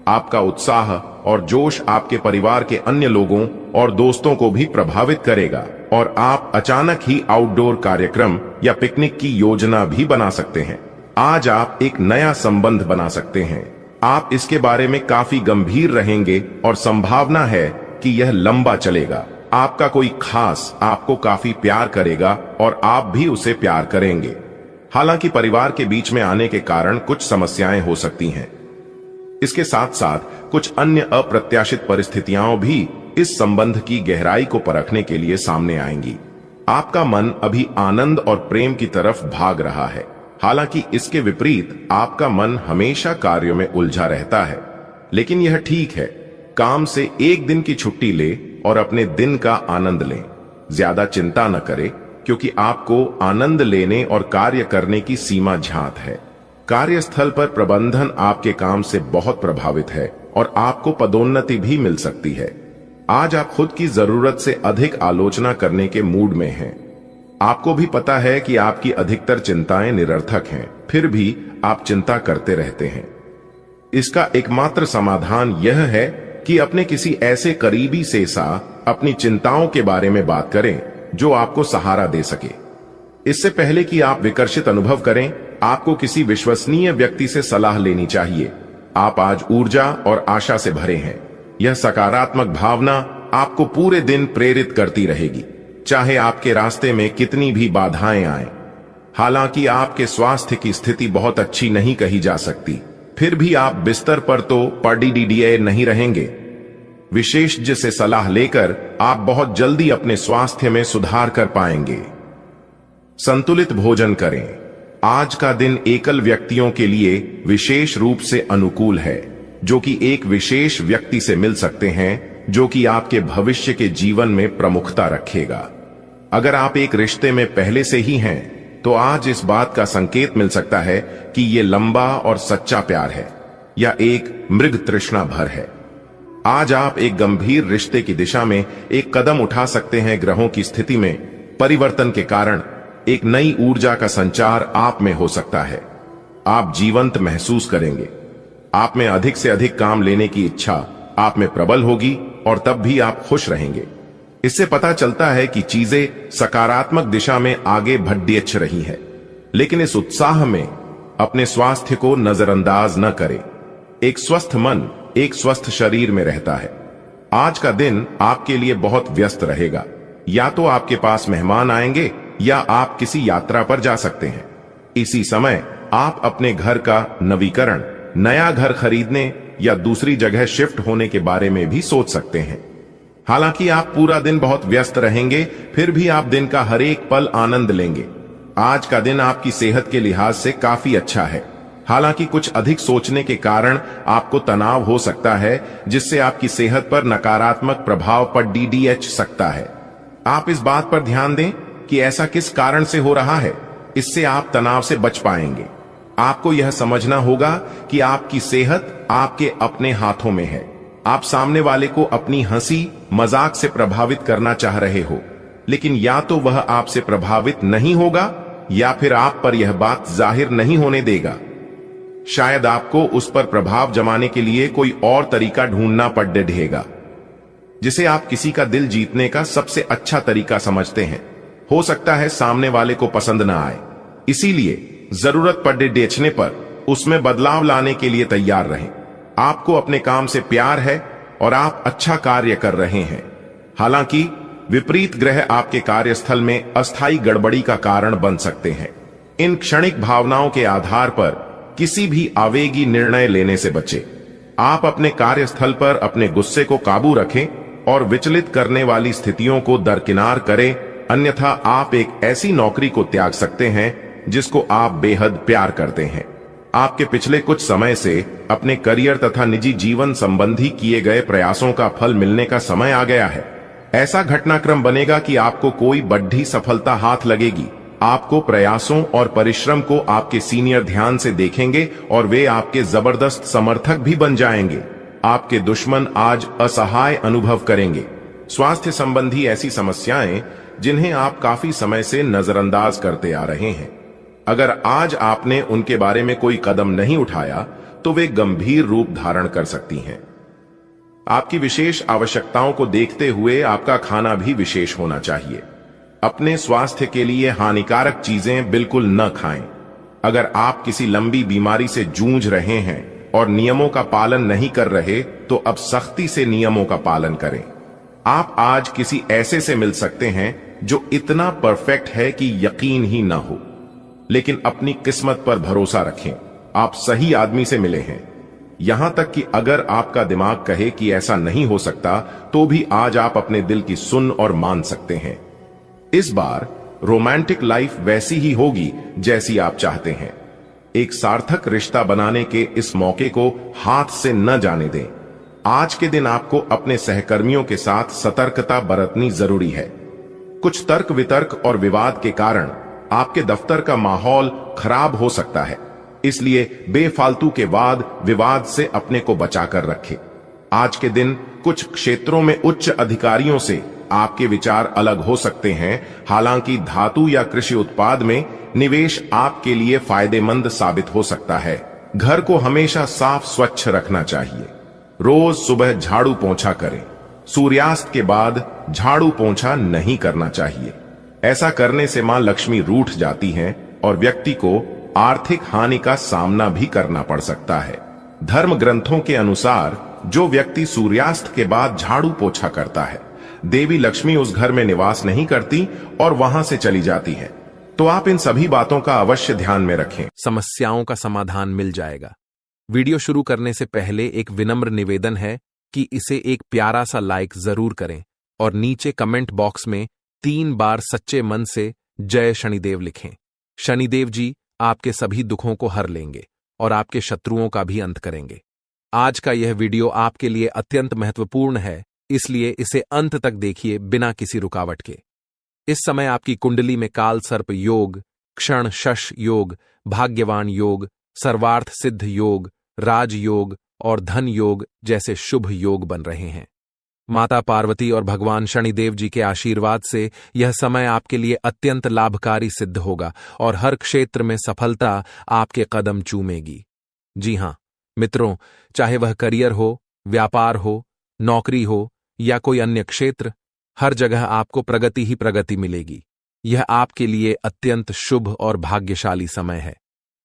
आपका उत्साह और जोश आपके परिवार के अन्य लोगों और दोस्तों को भी प्रभावित करेगा और आप अचानक ही आउटडोर कार्यक्रम या पिकनिक की योजना भी बना सकते हैं। आज आप एक नया संबंध बना सकते हैं। आप इसके बारे में काफी गंभीर रहेंगे और संभावना है कि यह लंबा चलेगा। आपका कोई खास आपको काफी प्यार करेगा और आप भी उसे प्यार करेंगे। हालांकि परिवार के बीच में आने के कारण कुछ समस्याएं हो सकती हैं। इसके साथ साथ कुछ अन्य अप्रत्याशित परिस्थितियां भी इस संबंध की गहराई को परखने के लिए सामने आएंगी। आपका मन अभी आनंद और प्रेम की तरफ भाग रहा है। हालांकि इसके विपरीत आपका मन हमेशा कार्यों में उलझा रहता है। लेकिन यह ठीक है। काम से एक दिन की छुट्टी ले और अपने दिन का आनंद लें। ज्यादा चिंता न करें, क्योंकि आपको आनंद लेने और कार्य करने की सीमा ज्ञात है। कार्यस्थल पर प्रबंधन आपके काम से बहुत प्रभावित है और आपको पदोन्नति भी मिल सकती है। आज आप खुद की जरूरत से अधिक आलोचना करने के मूड में हैं। आपको भी पता है कि आपकी अधिकतर चिंताएं निरर्थक हैं, फिर भी आप चिंता करते रहते हैं। इसका एकमात्र समाधान यह है कि अपने किसी ऐसे करीबी से अपनी चिंताओं के बारे में बात करें जो आपको सहारा दे सके। इससे पहले कि आप विकर्षित अनुभव करें, आपको किसी विश्वसनीय व्यक्ति से सलाह लेनी चाहिए। आप आज ऊर्जा और आशा से भरे हैं। यह सकारात्मक भावना आपको पूरे दिन प्रेरित करती रहेगी, चाहे आपके रास्ते में कितनी भी बाधाएं आएं। हालांकि आपके स्वास्थ्य की स्थिति बहुत अच्छी नहीं कही जा सकती, फिर भी आप बिस्तर पर तो पड़े नहीं रहेंगे। विशेषज्ञ से सलाह लेकर आप बहुत जल्दी अपने स्वास्थ्य में सुधार कर पाएंगे। संतुलित भोजन करें। आज का दिन एकल व्यक्तियों के लिए विशेष रूप से अनुकूल है, जो कि एक विशेष व्यक्ति से मिल सकते हैं जो कि आपके भविष्य के जीवन में प्रमुखता रखेगा। अगर आप एक रिश्ते में पहले से ही हैं, तो आज इस बात का संकेत मिल सकता है कि यह लंबा और सच्चा प्यार है या एक मृग तृष्णा भर है। आज आप एक गंभीर रिश्ते की दिशा में एक कदम उठा सकते हैं। ग्रहों की स्थिति में परिवर्तन के कारण एक नई ऊर्जा का संचार आप में हो सकता है। आप जीवंत महसूस करेंगे। आप में अधिक से अधिक काम लेने की इच्छा आप में प्रबल होगी और तब भी आप खुश रहेंगे। इससे पता चलता है कि चीजें सकारात्मक दिशा में आगे बढ़ रही है। लेकिन इस उत्साह में अपने स्वास्थ्य को नजरअंदाज न करें। एक स्वस्थ मन एक स्वस्थ शरीर में रहता है। आज का दिन आपके लिए बहुत व्यस्त रहेगा। या तो आपके पास मेहमान आएंगे या आप किसी यात्रा पर जा सकते हैं। इसी समय आप अपने घर का नवीकरण, नया घर खरीदने या दूसरी जगह शिफ्ट होने के बारे में भी सोच सकते हैं। हालांकि आप पूरा दिन बहुत व्यस्त रहेंगे, फिर भी आप दिन का हर एक पल आनंद लेंगे। आज का दिन आपकी सेहत के लिहाज से काफी अच्छा है। हालांकि कुछ अधिक सोचने के कारण आपको तनाव हो सकता है, जिससे आपकी सेहत पर नकारात्मक प्रभाव पड़ सकता है। आप इस बात पर ध्यान दें कि ऐसा किस कारण से हो रहा है। इससे आप तनाव से बच पाएंगे। आपको यह समझना होगा कि आपकी सेहत आपके अपने हाथों में है। आप सामने वाले को अपनी हंसी मजाक से प्रभावित करना चाह रहे हो, लेकिन या तो वह आपसे प्रभावित नहीं होगा या फिर आप पर यह बात जाहिर नहीं होने देगा। शायद आपको उस पर प्रभाव जमाने के लिए कोई और तरीका ढूंढना पड़ ढेगा, जिसे आप किसी का दिल जीतने का सबसे अच्छा तरीका समझते हैं। हो सकता है सामने वाले को पसंद ना आए, इसीलिए जरूरत पड़े बेचने पर उसमें बदलाव लाने के लिए तैयार रहें। आपको अपने काम से प्यार है और आप अच्छा कार्य कर रहे हैं। हालांकि विपरीत ग्रह आपके कार्यस्थल में अस्थायी गड़बड़ी का कारण बन सकते हैं। इन क्षणिक भावनाओं के आधार पर किसी भी आवेगी निर्णय लेने से बचें। आप अपने कार्यस्थल पर अपने गुस्से को काबू रखें और विचलित करने वाली स्थितियों को दरकिनार करें, अन्यथा आप एक ऐसी नौकरी को त्याग सकते हैं जिसको आप बेहद प्यार करते हैं। आपके पिछले कुछ समय से अपने करियर तथा निजी जीवन संबंधी किए गए प्रयासों का फल मिलने का समय आ गया है। ऐसा घटनाक्रम बनेगा कि आपको कोई बड़ी सफलता हाथ लगेगी। आपको प्रयासों और परिश्रम को आपके सीनियर ध्यान से देखेंगे और वे आपके जबरदस्त समर्थक भी बन जाएंगे। आपके दुश्मन आज असहाय अनुभव करेंगे। स्वास्थ्य संबंधी ऐसी समस्याएं जिन्हें आप काफी समय से नजरअंदाज करते आ रहे हैं, अगर आज आपने उनके बारे में कोई कदम नहीं उठाया तो वे गंभीर रूप धारण कर सकती हैं। आपकी विशेष आवश्यकताओं को देखते हुए आपका खाना भी विशेष होना चाहिए। अपने स्वास्थ्य के लिए हानिकारक चीजें बिल्कुल न खाएं। अगर आप किसी लंबी बीमारी से जूझ रहे हैं और नियमों का पालन नहीं कर रहे तो अब सख्ती से नियमों का पालन करें। आप आज किसी ऐसे से मिल सकते हैं जो इतना परफेक्ट है कि यकीन ही ना हो, लेकिन अपनी किस्मत पर भरोसा रखें, आप सही आदमी से मिले हैं। यहां तक कि अगर आपका दिमाग कहे कि ऐसा नहीं हो सकता तो भी आज आप अपने दिल की सुन और मान सकते हैं। इस बार रोमांटिक लाइफ वैसी ही होगी जैसी आप चाहते हैं। एक सार्थक रिश्ता बनाने के इस मौके को हाथ से न जाने दें। आज के दिन आपको अपने सहकर्मियों के साथ सतर्कता बरतनी जरूरी है। कुछ तर्क वितर्क और विवाद के कारण आपके दफ्तर का माहौल खराब हो सकता है, इसलिए बेफालतू के वाद विवाद से अपने को बचाकर रखें। आज के दिन कुछ क्षेत्रों में उच्च अधिकारियों से आपके विचार अलग हो सकते हैं। हालांकि धातु या कृषि उत्पाद में निवेश आपके लिए फायदेमंद साबित हो सकता है। घर को हमेशा साफ स्वच्छ रखना चाहिए। रोज सुबह झाड़ू पोंछा करें। सूर्यास्त के बाद झाड़ू पोंछा नहीं करना चाहिए। ऐसा करने से मां लक्ष्मी रूठ जाती हैं और व्यक्ति को आर्थिक हानि का सामना भी करना पड़ सकता है। धर्म ग्रंथों के अनुसार जो व्यक्ति सूर्यास्त के बाद झाड़ू पोछा करता है, देवी लक्ष्मी उस घर में निवास नहीं करती और वहां से चली जाती है। तो आप इन सभी बातों का अवश्य ध्यान में रखें। समस्याओं का समाधान मिल जाएगा। वीडियो शुरू करने से पहले एक विनम्र निवेदन है कि इसे एक प्यारा सा लाइक जरूर करें और नीचे कमेंट बॉक्स में 3 बार सच्चे मन से जय शनिदेव लिखें। शनिदेव जी आपके सभी दुखों को हर लेंगे और आपके शत्रुओं का भी अंत करेंगे। आज का यह वीडियो आपके लिए अत्यंत महत्वपूर्ण है, इसलिए इसे अंत तक देखिए बिना किसी रुकावट के। इस समय आपकी कुंडली में काल सर्प योग, क्षण शश योग, भाग्यवान योग, सर्वार्थ सिद्ध योग, राज योग और धन योग जैसे शुभ योग बन रहे हैं। माता पार्वती और भगवान शनिदेव जी के आशीर्वाद से यह समय आपके लिए अत्यंत लाभकारी सिद्ध होगा और हर क्षेत्र में सफलता आपके कदम चूमेगी। जी हां मित्रों, चाहे वह करियर हो, व्यापार हो, नौकरी हो या कोई अन्य क्षेत्र, हर जगह आपको प्रगति ही प्रगति मिलेगी। यह आपके लिए अत्यंत शुभ और भाग्यशाली समय है।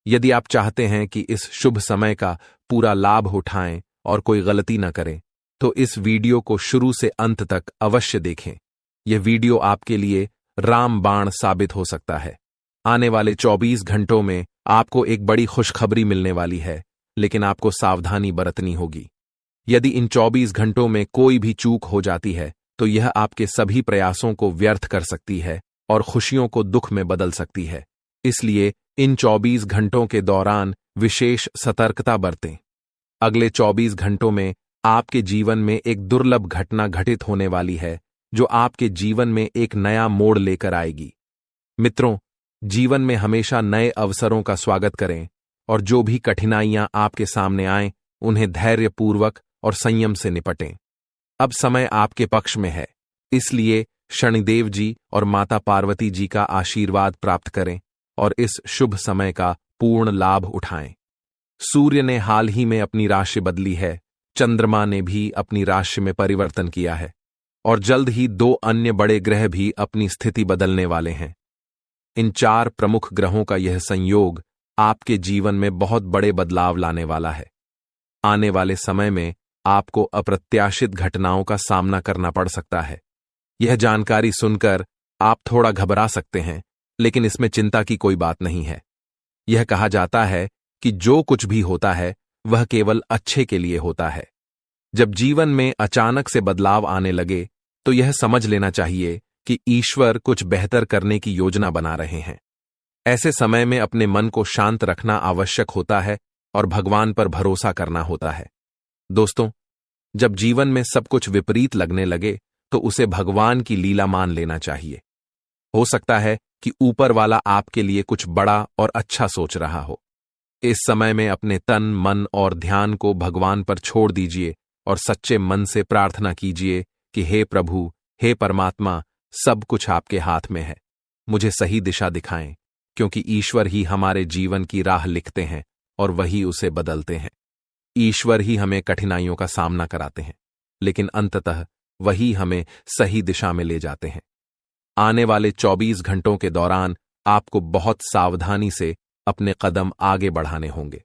यदि आप चाहते हैं कि इस शुभ समय का पूरा लाभ उठाएं और कोई गलती न करें, तो इस वीडियो को शुरू से अंत तक अवश्य देखें। यह वीडियो आपके लिए रामबाण साबित हो सकता है। आने वाले 24 घंटों में आपको एक बड़ी खुशखबरी मिलने वाली है, लेकिन आपको सावधानी बरतनी होगी। यदि इन 24 घंटों में कोई भी चूक हो जाती है तो यह आपके सभी प्रयासों को व्यर्थ कर सकती है और खुशियों को दुख में बदल सकती है। इसलिए इन 24 घंटों के दौरान विशेष सतर्कता बरतें। अगले 24 घंटों में आपके जीवन में एक दुर्लभ घटना घटित होने वाली है जो आपके जीवन में एक नया मोड़ लेकर आएगी। मित्रों, जीवन में हमेशा नए अवसरों का स्वागत करें और जो भी कठिनाइयां आपके सामने आएं, उन्हें धैर्यपूर्वक और संयम से निपटें। अब समय आपके पक्ष में है, इसलिए शनिदेव जी और माता पार्वती जी का आशीर्वाद प्राप्त करें और इस शुभ समय का पूर्ण लाभ उठाएं। सूर्य ने हाल ही में अपनी राशि बदली है, चंद्रमा ने भी अपनी राशि में परिवर्तन किया है और जल्द ही 2 अन्य बड़े ग्रह भी अपनी स्थिति बदलने वाले हैं। इन 4 प्रमुख ग्रहों का यह संयोग आपके जीवन में बहुत बड़े बदलाव लाने वाला है। आने वाले समय में आपको अप्रत्याशित घटनाओं का सामना करना पड़ सकता है। यह जानकारी सुनकर आप थोड़ा घबरा सकते हैं, लेकिन इसमें चिंता की कोई बात नहीं है। यह कहा जाता है कि जो कुछ भी होता है वह केवल अच्छे के लिए होता है। जब जीवन में अचानक से बदलाव आने लगे तो यह समझ लेना चाहिए कि ईश्वर कुछ बेहतर करने की योजना बना रहे हैं। ऐसे समय में अपने मन को शांत रखना आवश्यक होता है और भगवान पर भरोसा करना होता है। दोस्तों, जब जीवन में सब कुछ विपरीत लगने लगे तो उसे भगवान की लीला मान लेना चाहिए। हो सकता है कि ऊपर वाला आपके लिए कुछ बड़ा और अच्छा सोच रहा हो। इस समय में अपने तन, मन और ध्यान को भगवान पर छोड़ दीजिए और सच्चे मन से प्रार्थना कीजिए कि हे प्रभु, हे परमात्मा, सब कुछ आपके हाथ में है। मुझे सही दिशा दिखाएं, क्योंकि ईश्वर ही हमारे जीवन की राह लिखते हैं और वही उसे बदलते हैं। ईश्वर ही हमें कठिनाइयों का सामना कराते हैं, लेकिन अंततः वही हमें सही दिशा में ले जाते हैं। आने वाले 24 घंटों के दौरान आपको बहुत सावधानी से अपने कदम आगे बढ़ाने होंगे।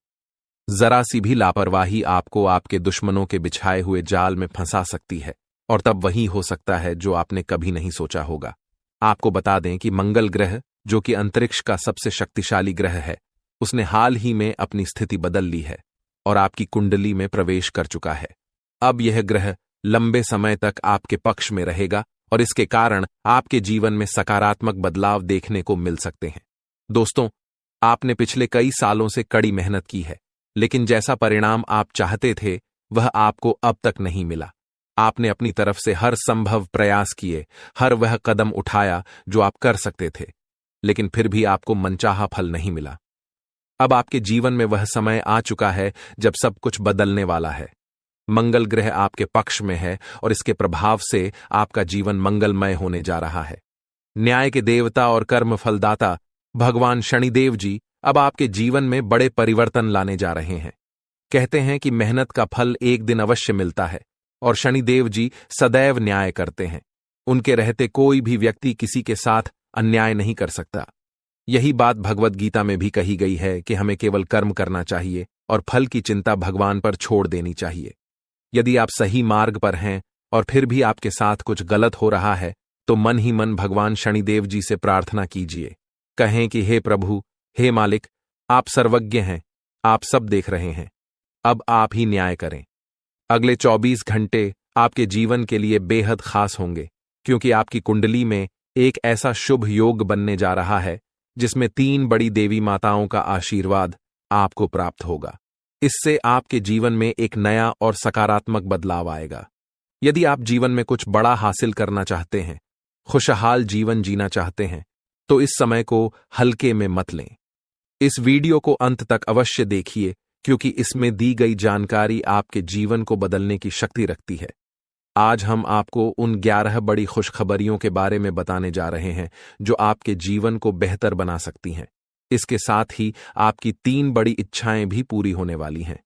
जरा सी भी लापरवाही आपको आपके दुश्मनों के बिछाए हुए जाल में फंसा सकती है और तब वही हो सकता है जो आपने कभी नहीं सोचा होगा। आपको बता दें कि मंगल ग्रह, जो कि अंतरिक्ष का सबसे शक्तिशाली ग्रह है, उसने हाल ही में अपनी स्थिति बदल ली है और आपकी कुंडली में प्रवेश कर चुका है। अब यह ग्रह लंबे समय तक आपके पक्ष में रहेगा और इसके कारण आपके जीवन में सकारात्मक बदलाव देखने को मिल सकते हैं। दोस्तों, आपने पिछले कई सालों से कड़ी मेहनत की है, लेकिन जैसा परिणाम आप चाहते थे वह आपको अब तक नहीं मिला। आपने अपनी तरफ से हर संभव प्रयास किए, हर वह कदम उठाया जो आप कर सकते थे, लेकिन फिर भी आपको मनचाहा फल नहीं मिला। अब आपके जीवन में वह समय आ चुका है जब सब कुछ बदलने वाला है। मंगल ग्रह आपके पक्ष में है और इसके प्रभाव से आपका जीवन मंगलमय होने जा रहा है। न्याय के देवता और कर्म फलदाता भगवान शनिदेव जी अब आपके जीवन में बड़े परिवर्तन लाने जा रहे हैं। कहते हैं कि मेहनत का फल एक दिन अवश्य मिलता है और शनिदेव जी सदैव न्याय करते हैं। उनके रहते कोई भी व्यक्ति किसी के साथ अन्याय नहीं कर सकता। यही बात भगवद गीता में भी कही गई है कि हमें केवल कर्म करना चाहिए और फल की चिंता भगवान पर छोड़ देनी चाहिए। यदि आप सही मार्ग पर हैं और फिर भी आपके साथ कुछ गलत हो रहा है तो मन ही मन भगवान शनिदेव जी से प्रार्थना कीजिए। कहें कि हे प्रभु, हे मालिक, आप सर्वज्ञ हैं, आप सब देख रहे हैं, अब आप ही न्याय करें। अगले 24 घंटे आपके जीवन के लिए बेहद खास होंगे, क्योंकि आपकी कुंडली में एक ऐसा शुभ योग बनने जा रहा है जिसमें 3 बड़ी देवी माताओं का आशीर्वाद आपको प्राप्त होगा। इससे आपके जीवन में एक नया और सकारात्मक बदलाव आएगा। यदि आप जीवन में कुछ बड़ा हासिल करना चाहते हैं, खुशहाल जीवन जीना चाहते हैं, तो इस समय को हल्के में मत लें। इस वीडियो को अंत तक अवश्य देखिए, क्योंकि इसमें दी गई जानकारी आपके जीवन को बदलने की शक्ति रखती है। आज हम आपको उन 11 बड़ी खुशखबरियों के बारे में बताने जा रहे हैं जो आपके जीवन को बेहतर बना सकती हैं। इसके साथ ही आपकी 3 बड़ी इच्छाएं भी पूरी होने वाली हैं।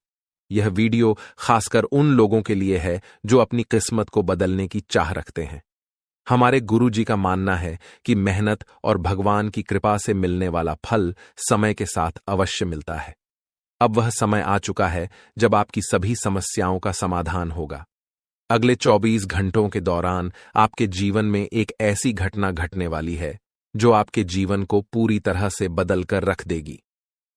यह वीडियो खासकर उन लोगों के लिए है जो अपनी किस्मत को बदलने की चाह रखते हैं। हमारे गुरु जी का मानना है कि मेहनत और भगवान की कृपा से मिलने वाला फल समय के साथ अवश्य मिलता है। अब वह समय आ चुका है जब आपकी सभी समस्याओं का समाधान होगा। अगले 24 घंटों के दौरान आपके जीवन में एक ऐसी घटना घटने वाली है जो आपके जीवन को पूरी तरह से बदल कर रख देगी।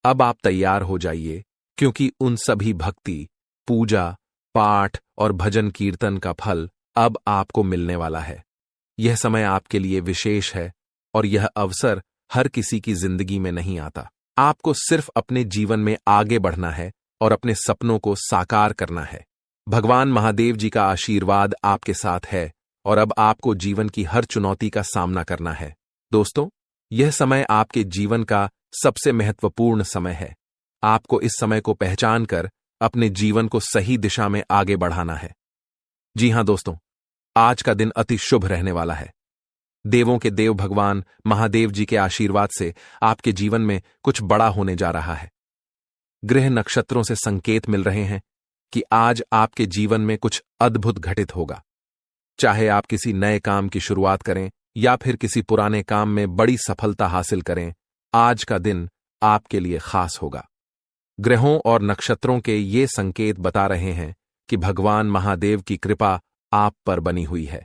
अब आप तैयार हो जाइए, क्योंकि उन सभी भक्ति, पूजा, पाठ और भजन कीर्तन का फल अब आपको मिलने वाला है। यह समय आपके लिए विशेष है और यह अवसर हर किसी की जिंदगी में नहीं आता। आपको सिर्फ अपने जीवन में आगे बढ़ना है और अपने सपनों को साकार करना है। भगवान महादेव जी का आशीर्वाद आपके साथ है और अब आपको जीवन की हर चुनौती का सामना करना है। दोस्तों, यह समय आपके जीवन का सबसे महत्वपूर्ण समय है। आपको इस समय को पहचान कर अपने जीवन को सही दिशा में आगे बढ़ाना है। जी हां दोस्तों, आज का दिन अति शुभ रहने वाला है। देवों के देव भगवान महादेव जी के आशीर्वाद से आपके जीवन में कुछ बड़ा होने जा रहा है। ग्रह नक्षत्रों से संकेत मिल रहे हैं कि आज आपके जीवन में कुछ अद्भुत घटित होगा। चाहे आप किसी नए काम की शुरुआत करें या फिर किसी पुराने काम में बड़ी सफलता हासिल करें, आज का दिन आपके लिए खास होगा। ग्रहों और नक्षत्रों के ये संकेत बता रहे हैं कि भगवान महादेव की कृपा आप पर बनी हुई है।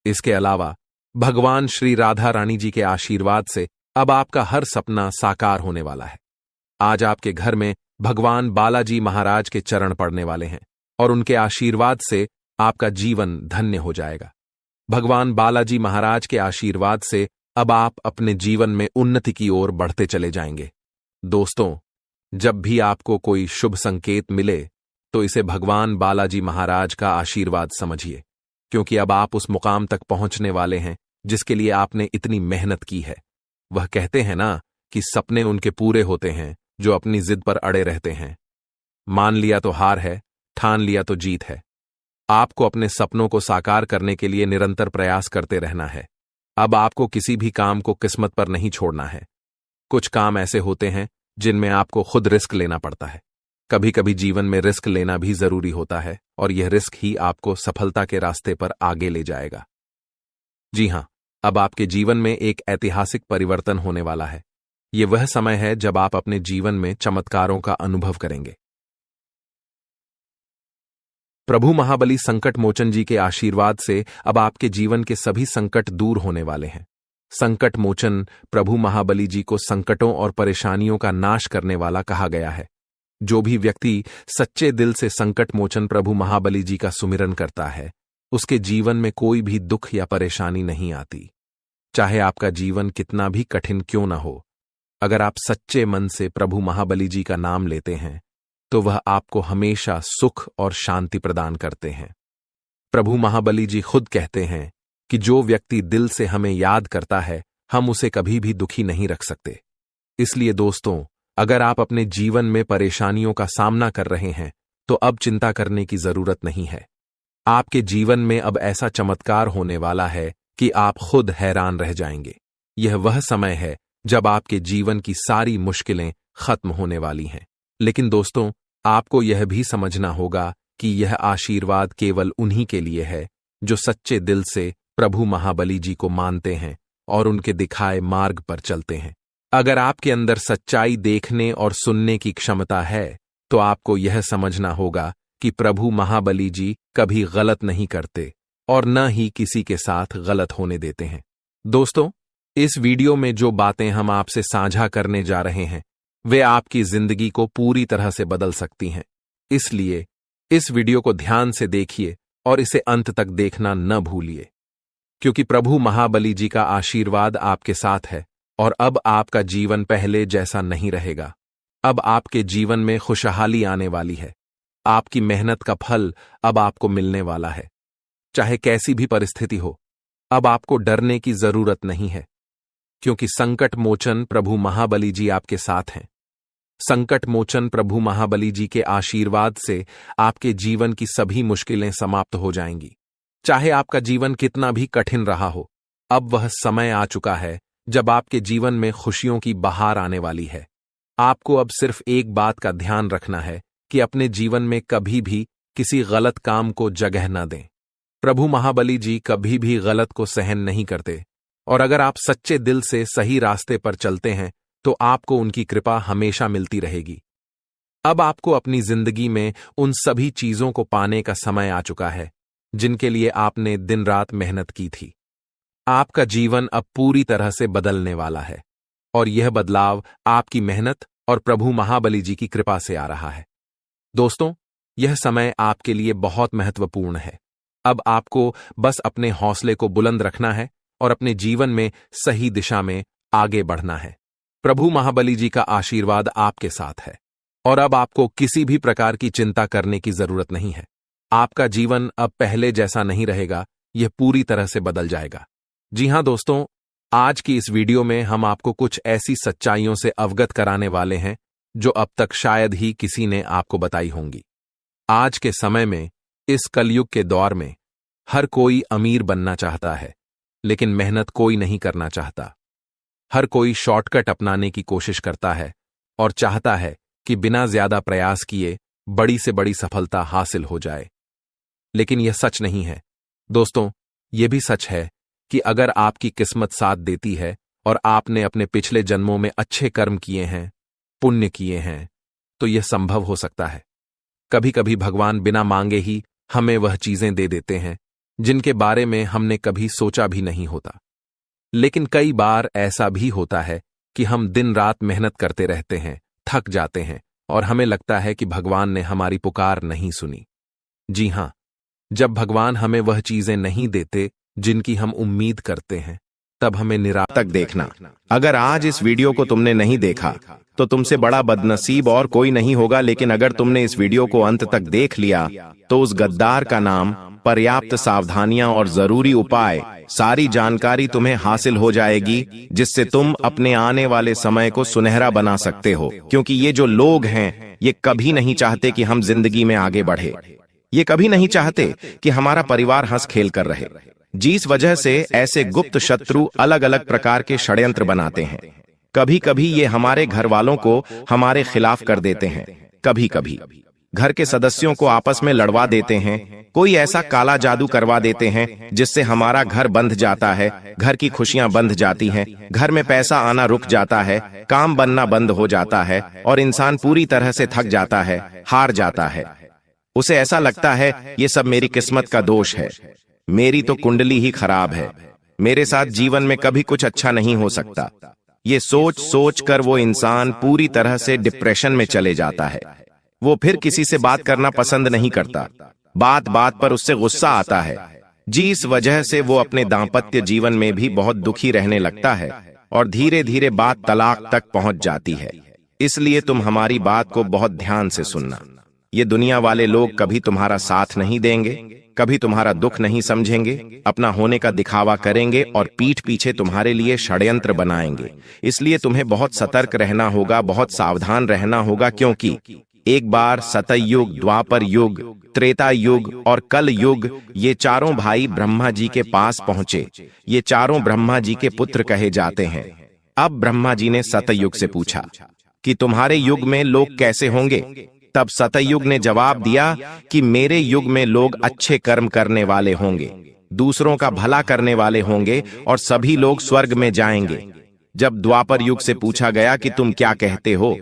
इसके अलावा भगवान श्री राधा रानी जी के आशीर्वाद से अब आपका हर सपना साकार होने वाला है। आज आपके घर में भगवान बालाजी महाराज के चरण पड़ने वाले हैं और उनके आशीर्वाद से आपका जीवन धन्य हो जाएगा। भगवान बालाजी महाराज के आशीर्वाद से अब आप अपने जीवन में उन्नति की ओर बढ़ते चले जाएंगे। दोस्तों, जब भी आपको कोई शुभ संकेत मिले तो इसे भगवान बालाजी महाराज का आशीर्वाद समझिए, क्योंकि अब आप उस मुकाम तक पहुंचने वाले हैं जिसके लिए आपने इतनी मेहनत की है। वह कहते हैं ना कि सपने उनके पूरे होते हैं जो अपनी जिद पर अड़े रहते हैं। मान लिया तो हार है, ठान लिया तो जीत है। आपको अपने सपनों को साकार करने के लिए निरंतर प्रयास करते रहना है। अब आपको किसी भी काम को किस्मत पर नहीं छोड़ना है। कुछ काम ऐसे होते हैं जिनमें आपको खुद रिस्क लेना पड़ता है। कभी कभी जीवन में रिस्क लेना भी जरूरी होता है और यह रिस्क ही आपको सफलता के रास्ते पर आगे ले जाएगा। जी हां, अब आपके जीवन में एक ऐतिहासिक परिवर्तन होने वाला है। यह वह समय है जब आप अपने जीवन में चमत्कारों का अनुभव करेंगे। प्रभु महाबली संकट मोचन जी के आशीर्वाद से अब आपके जीवन के सभी संकट दूर होने वाले हैं। संकट मोचन प्रभु महाबली जी को संकटों और परेशानियों का नाश करने वाला कहा गया है। जो भी व्यक्ति सच्चे दिल से संकट मोचन प्रभु महाबली जी का सुमिरन करता है, उसके जीवन में कोई भी दुख या परेशानी नहीं आती। चाहे आपका जीवन कितना भी कठिन क्यों न हो, अगर आप सच्चे मन से प्रभु महाबली जी का नाम लेते हैं तो वह आपको हमेशा सुख और शांति प्रदान करते हैं। प्रभु महाबली जी खुद कहते हैं कि जो व्यक्ति दिल से हमें याद करता है, हम उसे कभी भी दुखी नहीं रख सकते। इसलिए दोस्तों, अगर आप अपने जीवन में परेशानियों का सामना कर रहे हैं तो अब चिंता करने की जरूरत नहीं है। आपके जीवन में अब ऐसा चमत्कार होने वाला है कि आप खुद हैरान रह जाएंगे। यह वह समय है जब आपके जीवन की सारी मुश्किलें खत्म होने वाली हैं। लेकिन दोस्तों, आपको यह भी समझना होगा कि यह आशीर्वाद केवल उन्हीं के लिए है जो सच्चे दिल से प्रभु महाबली जी को मानते हैं और उनके दिखाए मार्ग पर चलते हैं। अगर आपके अंदर सच्चाई देखने और सुनने की क्षमता है तो आपको यह समझना होगा कि प्रभु महाबली जी कभी गलत नहीं करते और न ही किसी के साथ गलत होने देते हैं। दोस्तों, इस वीडियो में जो बातें हम आपसे साझा करने जा रहे हैं वे आपकी जिंदगी को पूरी तरह से बदल सकती हैं। इसलिए इस वीडियो को ध्यान से देखिए और इसे अंत तक देखना न भूलिए, क्योंकि प्रभु महाबली जी का आशीर्वाद आपके साथ है और अब आपका जीवन पहले जैसा नहीं रहेगा। अब आपके जीवन में खुशहाली आने वाली है। आपकी मेहनत का फल अब आपको मिलने वाला है। चाहे कैसी भी परिस्थिति हो, अब आपको डरने की जरूरत नहीं है, क्योंकि संकट मोचन प्रभु महाबली जी आपके साथ हैं। संकट मोचन प्रभु महाबली जी के आशीर्वाद से आपके जीवन की सभी मुश्किलें समाप्त हो जाएंगी। चाहे आपका जीवन कितना भी कठिन रहा हो, अब वह समय आ चुका है जब आपके जीवन में खुशियों की बहार आने वाली है। आपको अब सिर्फ एक बात का ध्यान रखना है कि अपने जीवन में कभी भी किसी गलत काम को जगह न दें। प्रभु महाबली जी कभी भी गलत को सहन नहीं करते और अगर आप सच्चे दिल से सही रास्ते पर चलते हैं तो आपको उनकी कृपा हमेशा मिलती रहेगी। अब आपको अपनी जिंदगी में उन सभी चीजों को पाने का समय आ चुका है जिनके लिए आपने दिन रात मेहनत की थी। आपका जीवन अब पूरी तरह से बदलने वाला है और यह बदलाव आपकी मेहनत और प्रभु महाबली जी की कृपा से आ रहा है। दोस्तों, यह समय आपके लिए बहुत महत्वपूर्ण है। अब आपको बस अपने हौसले को बुलंद रखना है और अपने जीवन में सही दिशा में आगे बढ़ना है। प्रभु महाबली जी का आशीर्वाद आपके साथ है और अब आपको किसी भी प्रकार की चिंता करने की जरूरत नहीं है। आपका जीवन अब पहले जैसा नहीं रहेगा, यह पूरी तरह से बदल जाएगा। जी हां दोस्तों, आज की इस वीडियो में हम आपको कुछ ऐसी सच्चाइयों से अवगत कराने वाले हैं जो अब तक शायद ही किसी ने आपको बताई होंगी। आज के समय में, इस कलयुग के दौर में, हर कोई अमीर बनना चाहता है, लेकिन मेहनत कोई नहीं करना चाहता। हर कोई शॉर्टकट अपनाने की कोशिश करता है और चाहता है कि बिना ज्यादा प्रयास किए बड़ी से बड़ी सफलता हासिल हो जाए। लेकिन यह सच नहीं है। दोस्तों, यह भी सच है कि अगर आपकी किस्मत साथ देती है और आपने अपने पिछले जन्मों में अच्छे कर्म किए हैं, पुण्य किए हैं, तो यह संभव हो सकता है। कभी कभी भगवान बिना मांगे ही हमें वह चीजें दे देते हैं जिनके बारे में हमने कभी सोचा भी नहीं होता। लेकिन कई बार ऐसा भी होता है कि हम दिन रात मेहनत करते रहते हैं, थक जाते हैं और हमें लगता है कि भगवान ने हमारी पुकार नहीं सुनी। जी हां, जब भगवान हमें वह चीजें नहीं देते जिनकी हम उम्मीद करते हैं, तब हमें निराश तक देखना। अगर आज इस वीडियो को तुमने नहीं देखा तो तुमसे बड़ा बदनसीब और कोई नहीं होगा, लेकिन अगर तुमने इस वीडियो को अंत तक देख लिया तो उस गद्दार का नाम, पर्याप्त सावधानियां और जरूरी उपाय, सारी जानकारी तुम्हें हासिल हो जाएगी, जिससे तुम अपने आने वाले समय को सुनहरा बना सकते हो। क्योंकि ये जो लोग हैं, ये कभी नहीं चाहते कि हम जिंदगी में आगे बढ़े। ये कभी नहीं चाहते कि हमारा परिवार हंस खेल कर रहे। जिस वजह से ऐसे गुप्त शत्रु अलग अलग प्रकार के षड्यंत्र बनाते हैं। कभी कभी ये हमारे घर वालों को हमारे खिलाफ कर देते हैं, कभी कभी घर के सदस्यों को आपस में लड़वा देते हैं, कोई ऐसा काला जादू करवा देते हैं जिससे हमारा घर बंध जाता है, घर की खुशियां बंध जाती हैं, घर में पैसा आना रुक जाता है, काम बनना बंद हो जाता है और इंसान पूरी तरह से थक जाता है, हार जाता है। उसे ऐसा लगता है ये सब मेरी किस्मत का दोष है, मेरी तो कुंडली ही खराब है, मेरे साथ जीवन में कभी कुछ अच्छा नहीं हो सकता। ये सोच सोच कर वो इंसान पूरी तरह से डिप्रेशन में चले जाता है। वो फिर किसी से बात करना पसंद नहीं करता, बात बात पर उससे गुस्सा आता है, जिस वजह से वो अपने दांपत्य जीवन में भी बहुत दुखी रहने लगता है और धीरे धीरे बात तलाक तक पहुंच जाती है। इसलिए तुम हमारी बात को बहुत ध्यान से सुनना। ये दुनिया वाले लोग कभी तुम्हारा साथ नहीं देंगे, कभी तुम्हारा दुख नहीं समझेंगे, अपना होने का दिखावा करेंगे और पीठ पीछे तुम्हारे लिए षड्यंत्र बनाएंगे। इसलिए तुम्हें बहुत सतर्क रहना होगा, बहुत सावधान रहना होगा, क्योंकि एक बार सतयुग, द्वापर युग, त्रेता युग और कल युग, ये चारों भाई ब्रह्मा जी के पास पहुंचे। ये चारों ब्रह्मा जी के पुत्र कहे जाते हैं। अब ब्रह्मा जी ने सतयुग से पूछा कि तुम्हारे युग में लोग कैसे होंगे? तब सतयुग ने जवाब दिया कि मेरे युग में लोग अच्छे कर्म करने वाले होंगे, दूसरों का भला करने वाले होंगे और सभी लोग स्वर्ग में जाएंगे। जब द्वापर युग से पूछा गया कि तुम क्या कहते हो,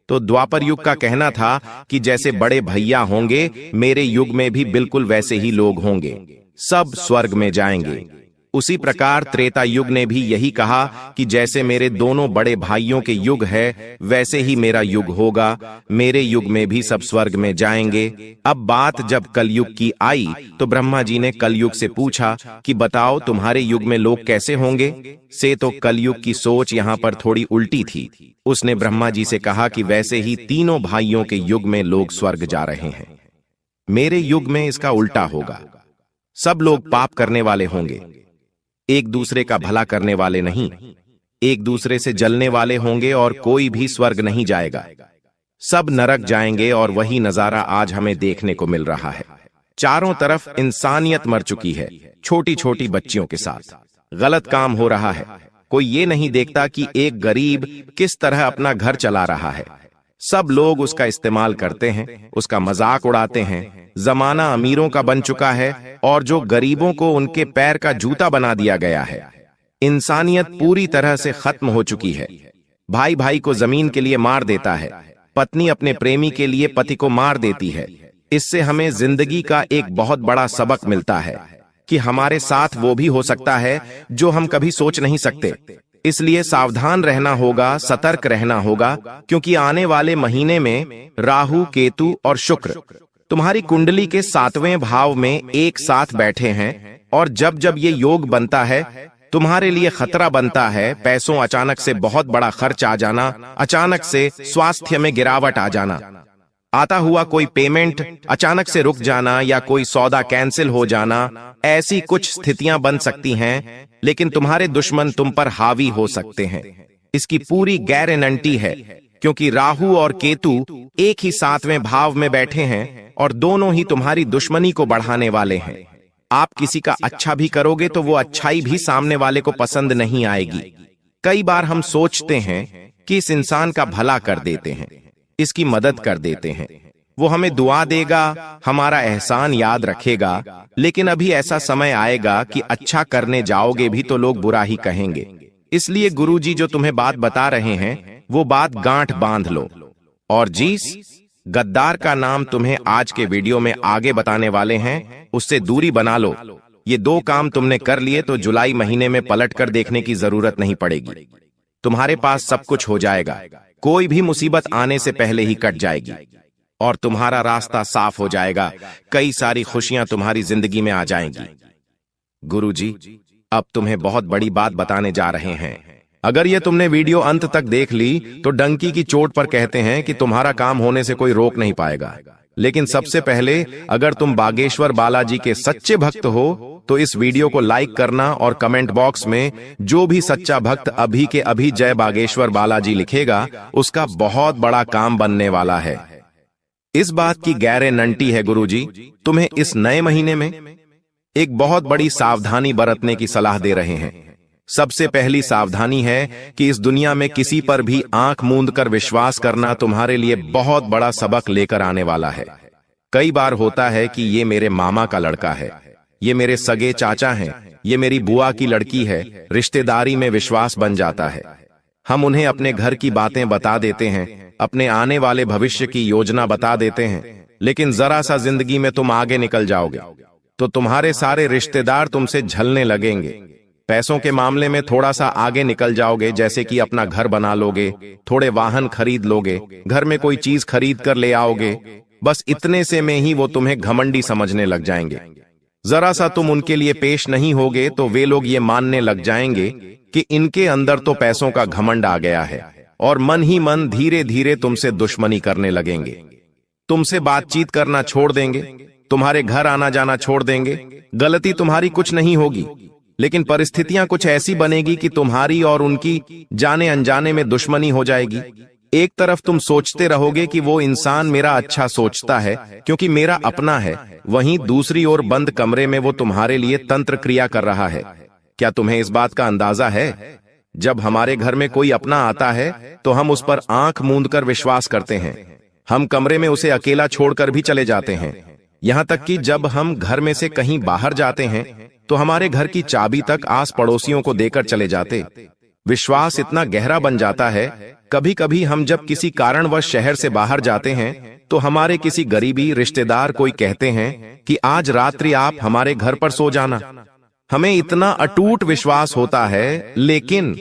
तो द्वापर युग का कहना था कि जैसे बड़े भैया होंगे, मेरे युग में भी बिल्कुल वैसे ही लोग होंगे, सब स्वर्ग में जाएंगे। उसी प्रकार त्रेता युग ने भी यही कहा कि जैसे मेरे दोनों बड़े भाइयों के युग है, वैसे ही मेरा युग होगा, मेरे युग में भी सब स्वर्ग में जाएंगे। अब बात जब कलयुग की आई तो ब्रह्मा जी ने कलयुग से पूछा कि बताओ तुम्हारे युग में लोग कैसे होंगे? से तो कलयुग की सोच यहाँ पर थोड़ी उल्टी थी। उसने ब्रह्मा जी से कहा कि वैसे ही तीनों भाइयों के युग में लोग स्वर्ग जा रहे हैं, मेरे युग में इसका उल्टा होगा। सब लोग पाप करने वाले होंगे, एक दूसरे का भला करने वाले नहीं, एक दूसरे से जलने वाले होंगे और कोई भी स्वर्ग नहीं जाएगा, सब नरक जाएंगे। और वही नजारा आज हमें देखने को मिल रहा है। चारों तरफ इंसानियत मर चुकी है, छोटी छोटी बच्चियों के साथ गलत काम हो रहा है। कोई ये नहीं देखता कि एक गरीब किस तरह अपना घर चला रहा है। सब लोग उसका इस्तेमाल करते हैं, उसका मजाक उड़ाते हैं। जमाना अमीरों का बन चुका है और जो गरीबों को उनके पैर का जूता बना दिया गया है। इंसानियत पूरी तरह से खत्म हो चुकी है। भाई भाई को जमीन के लिए मार देता है, पत्नी अपने प्रेमी के लिए पति को मार देती है। इससे हमें जिंदगी का एक बहुत बड़ा सबक मिलता है कि हमारे साथ वो भी हो सकता है जो हम कभी सोच नहीं सकते। इसलिए सावधान रहना होगा, सतर्क रहना होगा, क्योंकि आने वाले महीने में राहु, केतु और शुक्र तुम्हारी कुंडली के 7वें भाव में एक साथ बैठे हैं। और जब जब ये योग बनता है, तुम्हारे लिए खतरा बनता है। पैसों अचानक से बहुत बड़ा खर्च आ जाना, अचानक से स्वास्थ्य में गिरावट आ जाना, आता हुआ कोई पेमेंट अचानक से रुक जाना या कोई सौदा कैंसिल हो जाना, ऐसी कुछ स्थितियां बन सकती हैं। लेकिन तुम्हारे दुश्मन तुम पर हावी हो सकते हैं, इसकी पूरी गारंटी है, क्योंकि राहु और केतु एक ही 7वें भाव में बैठे हैं और दोनों ही तुम्हारी दुश्मनी को बढ़ाने वाले हैं। आप किसी का अच्छा भी करोगे तो वो अच्छाई भी सामने वाले को पसंद नहीं आएगी। कई बार हम सोचते हैं कि इस इंसान का भला कर देते हैं, इसकी मदद कर देते हैं, वो हमें दुआ देगा, हमारा एहसान याद रखेगा, लेकिन अभी ऐसा समय आएगा कि अच्छा करने जाओगे भी तो लोग बुरा ही कहेंगे। इसलिए गुरुजी जो तुम्हें बात बता रहे हैं वो बात गांठ बांध लो। और जिस गद्दार का नाम तुम्हें आज के वीडियो में आगे बताने वाले हैं उससे दूरी बना लो। ये 2 काम तुमने कर लिए तो जुलाई महीने में पलट कर देखने की जरूरत नहीं पड़ेगी। तुम्हारे पास सब कुछ हो जाएगा, कोई भी मुसीबत आने से पहले ही कट जाएगी और तुम्हारा रास्ता साफ हो जाएगा। कई सारी खुशियां तुम्हारी जिंदगी में आ जाएंगी। गुरुजी अब तुम्हें बहुत बड़ी बात बताने जा रहे हैं। अगर ये तुमने वीडियो अंत तक देख ली तो डंकी की चोट पर कहते हैं कि तुम्हारा काम होने से कोई रोक नहीं पाएगा। लेकिन सबसे पहले अगर तुम बागेश्वर बालाजी के सच्चे भक्त हो तो इस वीडियो को लाइक करना और कमेंट बॉक्स में जो भी सच्चा भक्त अभी के अभी जय बागेश्वर बालाजी लिखेगा उसका बहुत बड़ा काम बनने वाला है। इस बात की गारंटी है गुरुजी, तुम्हें इस नए महीने में एक बहुत बड़ी सावधानी बरतने की सलाह दे रहे हैं। सबसे पहली सावधानी है कि इस दुनिया में किसी पर भी आंख मूंद कर विश्वास करना तुम्हारे लिए बहुत बड़ा सबक लेकर आने वाला है। कई बार होता है कि ये मेरे मामा का लड़का है, ये मेरे सगे चाचा हैं, ये मेरी बुआ की लड़की है, रिश्तेदारी में विश्वास बन जाता है। हम उन्हें अपने घर की बातें बता देते हैं, अपने आने वाले भविष्य की योजना बता देते हैं, लेकिन जरा सा जिंदगी में तुम आगे निकल जाओगे तो तुम्हारे सारे रिश्तेदार तुमसे झलने लगेंगे। पैसों के मामले में थोड़ा सा आगे निकल जाओगे, जैसे कि अपना घर बना लोगे, थोड़े वाहन खरीद लोगे, घर में कोई चीज खरीद कर ले आओगे, बस इतने से में ही वो तुम्हें घमंडी समझने लग जाएंगे। जरा सा तुम उनके लिए पेश नहीं होगे तो वे लोग ये मानने लग जाएंगे कि इनके अंदर तो पैसों का घमंड आ गया है और मन ही मन धीरे धीरे तुमसे दुश्मनी करने लगेंगे, तुमसे बातचीत करना छोड़ देंगे, तुम्हारे घर आना जाना छोड़ देंगे। गलती तुम्हारी कुछ नहीं होगी, लेकिन परिस्थितियां कुछ ऐसी बनेगी कि तुम्हारी और उनकी जाने अनजाने में दुश्मनी हो जाएगी। एक तरफ तुम सोचते रहोगे कि वो इंसान मेरा अच्छा सोचता है क्योंकि मेरा अपना है, वहीं दूसरी ओर बंद कमरे में वो तुम्हारे लिए तंत्र क्रिया कर रहा है। क्या तुम्हें इस बात का अंदाजा है? जब हमारे घर में कोई अपना आता है तो हम उस पर आंख मूंद कर विश्वास करते हैं, हम कमरे में उसे अकेला छोड़कर भी चले जाते हैं। यहां तक कि जब हम घर में से कहीं बाहर जाते हैं तो हमारे घर की चाबी तक आस पड़ोसियों को देकर चले जाते। विश्वास इतना गहरा बन जाता है, कभी कभी हम जब किसी कारणवश शहर से बाहर जाते हैं तो हमारे किसी गरीबी रिश्तेदार कोई कहते हैं कि आज रात्रि आप हमारे घर पर सो जाना। हमें इतना अटूट विश्वास होता है, लेकिन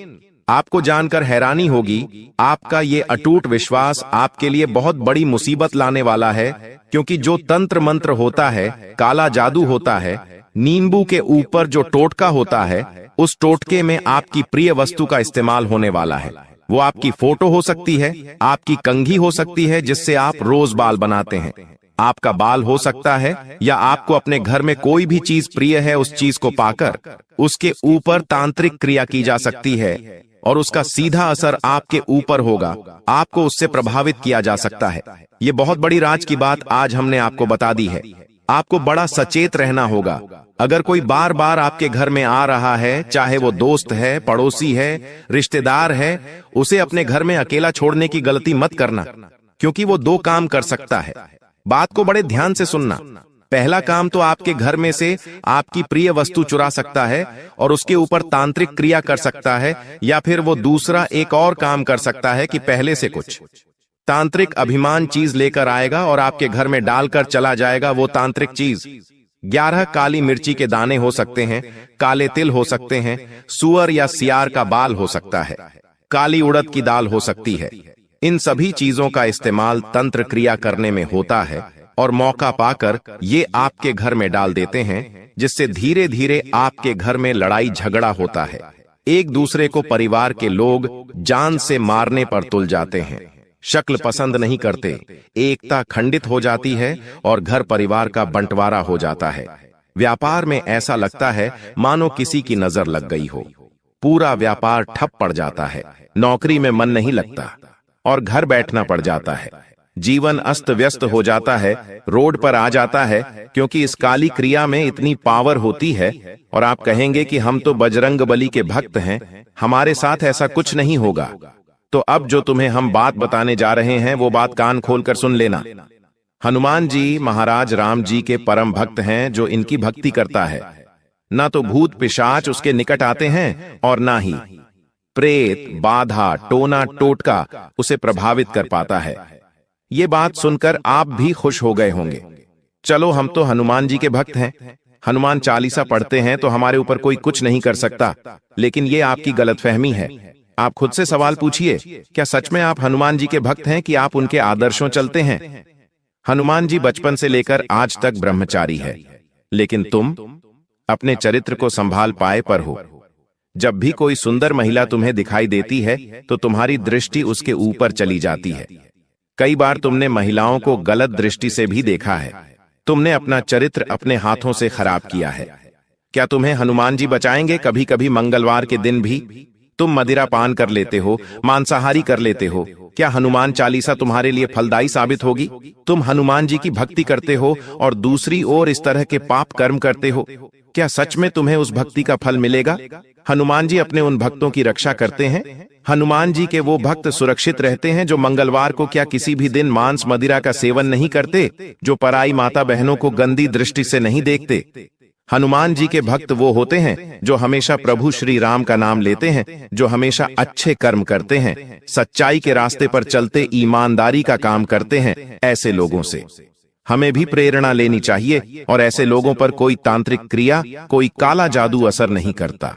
आपको जानकर हैरानी होगी, आपका ये अटूट विश्वास आपके लिए बहुत बड़ी मुसीबत लाने वाला है, क्योंकि जो तंत्र मंत्र होता है, काला जादू होता है, नींबू के ऊपर जो टोटका होता है, उस टोटके में आपकी प्रिय वस्तु का इस्तेमाल होने वाला है। वो आपकी फोटो हो सकती है, आपकी कंघी हो सकती है जिससे आप रोज बाल बनाते हैं, आपका बाल हो सकता है, या आपको अपने घर में कोई भी चीज प्रिय है उस चीज को पाकर उसके ऊपर तांत्रिक क्रिया की जा सकती है और उसका सीधा असर आपके ऊपर होगा, आपको उससे प्रभावित किया जा सकता है। ये बहुत बड़ी राज की बात आज हमने आपको बता दी है। आपको बड़ा सचेत रहना होगा। अगर कोई बार बार आपके घर में आ रहा है, चाहे वो दोस्त है, पड़ोसी है, रिश्तेदार है, उसे अपने घर में अकेला छोड़ने की गलती मत करना, क्योंकि वो 2 काम कर सकता है। बात को बड़े ध्यान से सुनना। पहला काम तो आपके घर में से आपकी प्रिय वस्तु चुरा सकता है और उसके ऊपर तांत्रिक क्रिया कर सकता है, या फिर वो दूसरा एक और काम कर सकता है कि पहले से कुछ तांत्रिक अभिमान चीज लेकर आएगा और आपके घर में डालकर चला जाएगा। वो तांत्रिक चीज 11 काली मिर्ची के दाने हो सकते हैं, काले तिल हो सकते हैं, सुअर या सियार का बाल हो सकता है, काली उड़द की दाल हो सकती है। इन सभी चीजों का इस्तेमाल तंत्र क्रिया करने में होता है और मौका पाकर ये आपके घर में डाल देते हैं, जिससे धीरे धीरे आपके घर में लड़ाई झगड़ा होता है। एक दूसरे को परिवार के लोग जान से मारने पर तुल जाते हैं, शक्ल पसंद नहीं करते, एकता खंडित हो जाती है और घर परिवार का बंटवारा हो जाता है। व्यापार में ऐसा लगता है मानो किसी की नजर लग गई हो, पूरा व्यापार ठप पड़ जाता है, नौकरी में मन नहीं लगता, और घर बैठना पड़ जाता है। जीवन अस्त व्यस्त हो जाता है, रोड पर आ जाता है, क्योंकि इस काली क्रिया में इतनी पावर होती है। और आप कहेंगे कि हम तो बजरंगबली के भक्त हैं, हमारे साथ ऐसा कुछ नहीं होगा। तो अब जो तुम्हें हम बात बताने जा रहे हैं वो बात कान खोलकर सुन लेना। हनुमान जी महाराज राम जी के परम भक्त हैं जो इनकी भक्ति करता है। ना तो भूत पिशाच उसके निकट आते हैं और ना ही प्रेत, बाधा, टोना, टोटका उसे प्रभावित कर पाता है। ये बात सुनकर आप भी खुश हो गए होंगे। चलो, हम तो हनुमान जी के भक्त हैं, हनुमान चालीसा पढ़ते हैं तो हमारे ऊपर कोई कुछ नहीं कर सकता। लेकिन ये आपकी गलतफहमी है। आप खुद से सवाल पूछिए, क्या सच में आप हनुमान जी के भक्त हैं कि आप उनके आदर्शों चलते हैं? हनुमान जी बचपन से लेकर आज तक ब्रह्मचारी है, लेकिन तुम अपने चरित्र को संभाल पाए पर हो। जब भी कोई सुंदर महिला तुम्हें दिखाई देती है तो तुम्हारी दृष्टि उसके ऊपर चली जाती है। कई बार तुमने महिलाओं को गलत दृष्टि से भी देखा है। तुमने अपना चरित्र अपने हाथों से खराब किया है। क्या तुम्हें हनुमान जी बचाएंगे? कभी कभी मंगलवार के दिन भी तुम मदिरा पान कर लेते हो, मांसाहारी कर लेते हो। क्या हनुमान चालीसा तुम्हारे लिए फलदायी साबित होगी? तुम हनुमान जी की भक्ति करते हो और दूसरी ओर इस तरह के पाप कर्म करते हो। क्या सच में तुम्हें उस भक्ति का फल मिलेगा? हनुमान जी अपने उन भक्तों की रक्षा करते हैं। हनुमान जी के वो भक्त सुरक्षित रहते हैं जो मंगलवार को क्या किसी भी दिन मांस मदिरा का सेवन नहीं करते, जो पराई माता बहनों को गंदी दृष्टि से नहीं देखते। हनुमान जी के भक्त वो होते हैं जो हमेशा प्रभु श्री राम का नाम लेते हैं, जो हमेशा अच्छे कर्म करते हैं, सच्चाई के रास्ते पर चलते ईमानदारी का काम करते हैं। ऐसे लोगों से हमें भी प्रेरणा लेनी चाहिए और ऐसे लोगों पर कोई तांत्रिक क्रिया, कोई काला जादू असर नहीं करता।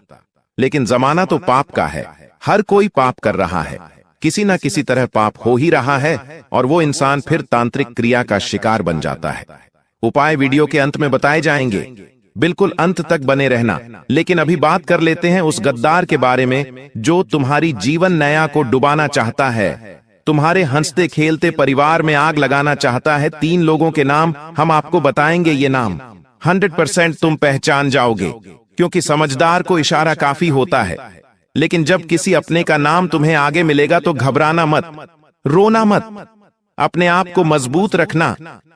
लेकिन जमाना तो पाप का है, हर कोई पाप कर रहा है, किसी न किसी तरह पाप हो ही रहा है और वो इंसान फिर तांत्रिक क्रिया का शिकार बन जाता है। उपाय वीडियो के अंत में बताए जाएंगे, बिल्कुल अंत तक बने रहना। लेकिन अभी बात कर लेते हैं उस गद्दार के बारे में जो तुम्हारी जीवन नया को डुबाना चाहता है, तुम्हारे हंसते खेलते परिवार में आग लगाना चाहता है। 3 लोगों के नाम हम आपको बताएंगे। ये नाम 100% तुम पहचान जाओगे, क्योंकि समझदार को इशारा काफी होता है। लेकिन जब किसी अपने का नाम तुम्हें आगे मिलेगा तो घबराना मत, रोना मत, अपने आप को मजबूत रखना,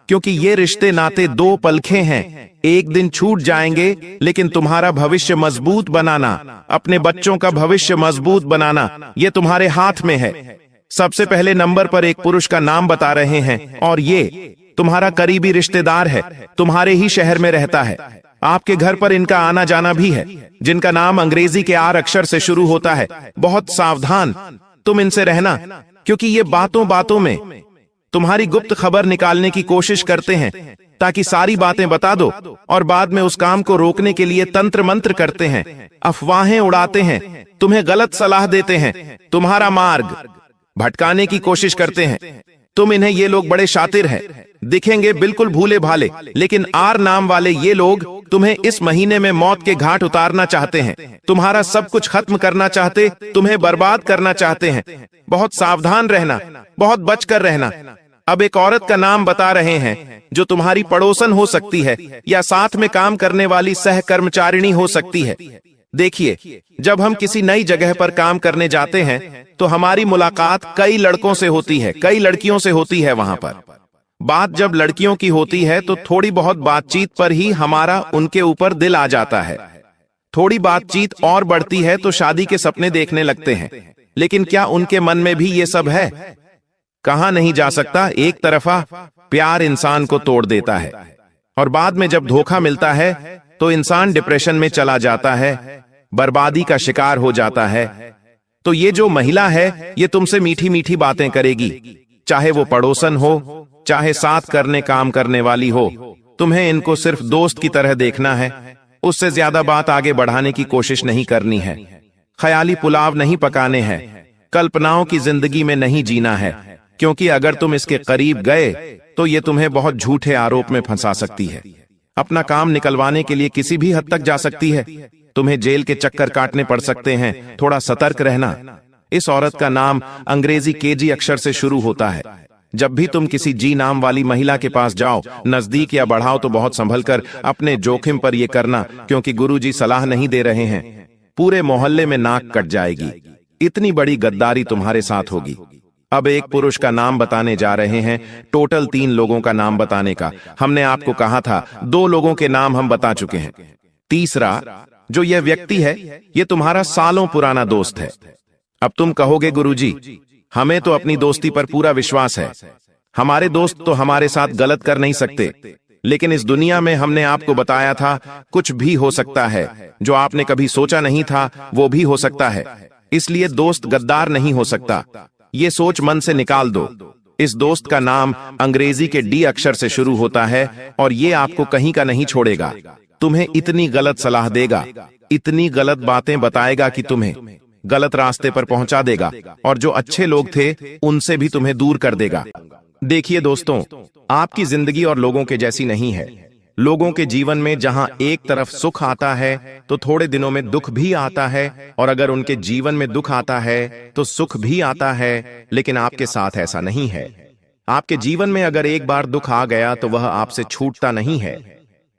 क्योंकि ये रिश्ते नाते 2 पलखे हैं, एक दिन छूट जाएंगे। लेकिन तुम्हारा भविष्य मजबूत बनाना, अपने बच्चों का भविष्य मजबूत बनाना, ये तुम्हारे हाथ में है। सबसे पहले नंबर पर एक पुरुष का नाम बता रहे हैं और ये तुम्हारा करीबी रिश्तेदार है, तुम्हारे ही शहर में रहता है, आपके घर पर इनका आना जाना भी है, जिनका नाम अंग्रेजी के आर अक्षर से शुरू होता है। बहुत सावधान तुम इनसे रहना, क्योंकि ये बातों बातों में तुम्हारी गुप्त खबर निकालने की कोशिश करते हैं ताकि सारी बातें बता दो और बाद में उस काम को रोकने के लिए तंत्र मंत्र करते हैं, अफवाहें उड़ाते हैं, तुम्हें गलत सलाह देते हैं, तुम्हारा मार्ग भटकाने की कोशिश करते हैं। तुम इन्हें ये लोग बड़े शातिर हैं, दिखेंगे बिल्कुल भूले भाले, लेकिन आर नाम वाले ये लोग तुम्हें इस महीने में मौत के घाट उतारना चाहते हैं, तुम्हारा सब कुछ खत्म करना चाहते, तुम्हें बर्बाद करना चाहते हैं। बहुत सावधान रहना, बहुत बचकर रहना। अब एक औरत का नाम बता रहे हैं जो तुम्हारी पड़ोसन हो सकती है या साथ में काम करने वाली सहकर्मचारिणी हो सकती है। देखिए, जब हम किसी नई जगह पर काम करने जाते हैं तो हमारी मुलाकात कई लड़कों से होती है, कई लड़कियों से होती है। वहां पर बात जब लड़कियों की होती है तो थोड़ी बहुत बातचीत पर ही हमारा उनके ऊपर दिल आ जाता है। थोड़ी बातचीत और बढ़ती है तो शादी के सपने देखने लगते हैं। लेकिन क्या उनके मन में भी ये सब है? कहां नहीं जा सकता। एक तरफा प्यार इंसान को तोड़ देता है और बाद में जब धोखा मिलता है तो इंसान डिप्रेशन में चला जाता है, बर्बादी का शिकार हो जाता है। तो ये जो महिला है ये तुमसे मीठी मीठी बातें करेगी, चाहे वो पड़ोसन हो, चाहे साथ करने काम करने वाली हो। तुम्हें इनको सिर्फ दोस्त की तरह देखना है, उससे ज्यादा बात आगे बढ़ाने की कोशिश नहीं करनी है। ख्याली पुलाव नहीं पकाने हैं, कल्पनाओं की जिंदगी में नहीं जीना है, क्योंकि अगर तुम इसके करीब गए तो ये तुम्हें बहुत झूठे आरोप में फंसा सकती है, अपना काम निकलवाने के लिए किसी भी हद तक जा सकती है, तुम्हें जेल के चक्कर काटने पड़ सकते हैं। थोड़ा सतर्क रहना। इस औरत का नाम अंग्रेजी केजी अक्षर से शुरू होता है। जब भी तुम किसी जी नाम वाली महिला के पास जाओ, नजदीक या बढ़ाओ तो बहुत संभल कर अपने जोखिम पर यह करना, क्योंकि गुरुजी सलाह नहीं दे रहे हैं। पूरे मोहल्ले में नाक कट जाएगी, इतनी बड़ी गद्दारी तुम्हारे साथ होगी। अब एक पुरुष का नाम बताने जा रहे हैं, टोटल 3 लोगों का नाम बताने का। हमने आपको कहा था 2 लोगों के नाम हम बता चुके हैं। तीसरा जो यह व्यक्ति है, यह तुम्हारा सालों पुराना दोस्त है। अब तुम कहोगे गुरुजी, हमें तो अपनी दोस्ती पर पूरा विश्वास है, हमारे दोस्त तो हमारे साथ गलत कर नहीं सकते। लेकिन इस दुनिया में हमने आपको बताया था कुछ भी हो सकता है, जो आपने कभी सोचा नहीं था वो भी हो सकता है। इसलिए दोस्त गद्दार नहीं हो सकता, ये सोच मन से निकाल दो। इस दोस्त का नाम अंग्रेजी के डी अक्षर से शुरू होता है और ये आपको कहीं का नहीं छोड़ेगा। तुम्हें इतनी गलत सलाह देगा, इतनी गलत बातें बताएगा कि तुम्हें गलत रास्ते पर पहुंचा देगा, और जो अच्छे लोग थे उनसे भी तुम्हें दूर कर देगा। देखिए दोस्तों, आपकी जिंदगी और लोगों के जैसी नहीं है। लोगों के जीवन में जहां एक तरफ सुख आता है तो थोड़े दिनों में दुख भी आता है, और अगर उनके जीवन में दुख आता है तो सुख भी आता है। लेकिन आपके साथ ऐसा नहीं है। आपके जीवन में अगर एक बार दुख आ गया तो वह आपसे छूटता नहीं है।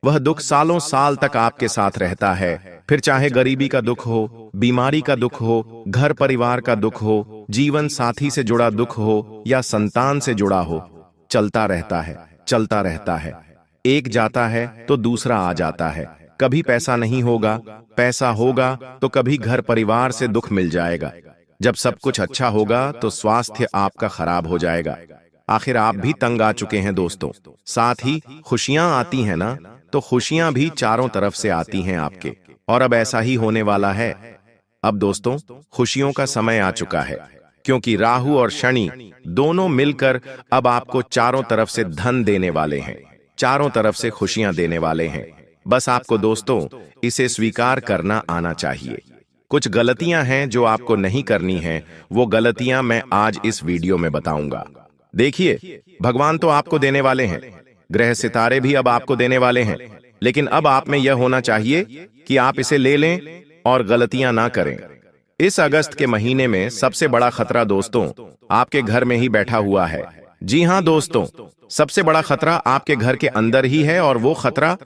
वह दुख सालों साल तक आपके साथ रहता है। फिर चाहे गरीबी का दुख हो, बीमारी का दुख हो, घर परिवार का दुख हो, जीवन साथी से जुड़ा दुख हो या संतान से जुड़ा हो, चलता रहता है, चलता रहता है। एक जाता है तो दूसरा आ जाता है। कभी पैसा नहीं होगा, पैसा होगा तो कभी घर परिवार से दुख मिल जाएगा। जब सब कुछ अच्छा होगा तो स्वास्थ्य आपका खराब हो जाएगा। आखिर आप भी तंग आ चुके हैं दोस्तों। साथ ही खुशियां आती हैं ना, तो खुशियां भी चारों तरफ से आती हैं आपके, और अब ऐसा ही होने वाला है। अब दोस्तों, खुशियों का समय आ चुका है, क्योंकि राहु और शनि दोनों मिलकर अब आपको चारों तरफ से धन देने वाले हैं, चारों तरफ से खुशियां देने वाले हैं। बस आपको दोस्तों इसे स्वीकार करना आना चाहिए। कुछ गलतियां हैं जो आपको नहीं करनी है, वो गलतियां मैं आज इस वीडियो में बताऊंगा। देखिए, भगवान तो आपको देने वाले हैं, ग्रह सितारे भी अब आपको देने वाले हैं, लेकिन अब आप में यह होना चाहिए कि आप इसे ले लें और गलतियां ना करें। इस अगस्त के महीने में सबसे बड़ा खतरा दोस्तों आपके घर में ही बैठा हुआ है। जी हां दोस्तों, सबसे बड़ा खतरा आपके घर के अंदर ही है, और वो खतरा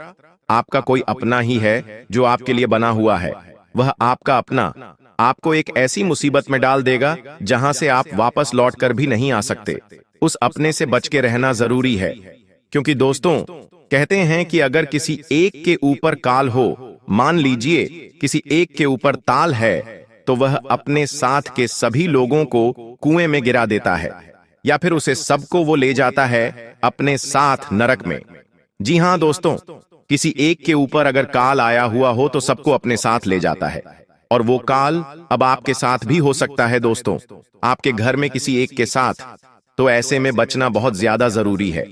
आपका कोई अपना ही है जो आपके लिए बना हुआ है। वह आपका अपना आपको एक ऐसी मुसीबत में डाल देगा जहां से आप वापस लौटकर भी नहीं आ सकते। उस अपने से बच के रहना जरूरी है, क्योंकि दोस्तों कहते हैं कि अगर किसी एक के ऊपर काल हो, मान लीजिए किसी एक के ऊपर ताल है, तो वह अपने साथ के सभी लोगों को कुएं में गिरा देता है, या फिर उसे सबको वो ले जाता है अपने साथ नरक में। जी हां दोस्तों, किसी एक के ऊपर अगर काल आया हुआ हो तो सबको अपने साथ ले जाता है, और वो काल अब आपके साथ भी हो सकता है दोस्तों, आपके घर में किसी एक के साथ। तो ऐसे में बचना बहुत ज्यादा जरूरी है।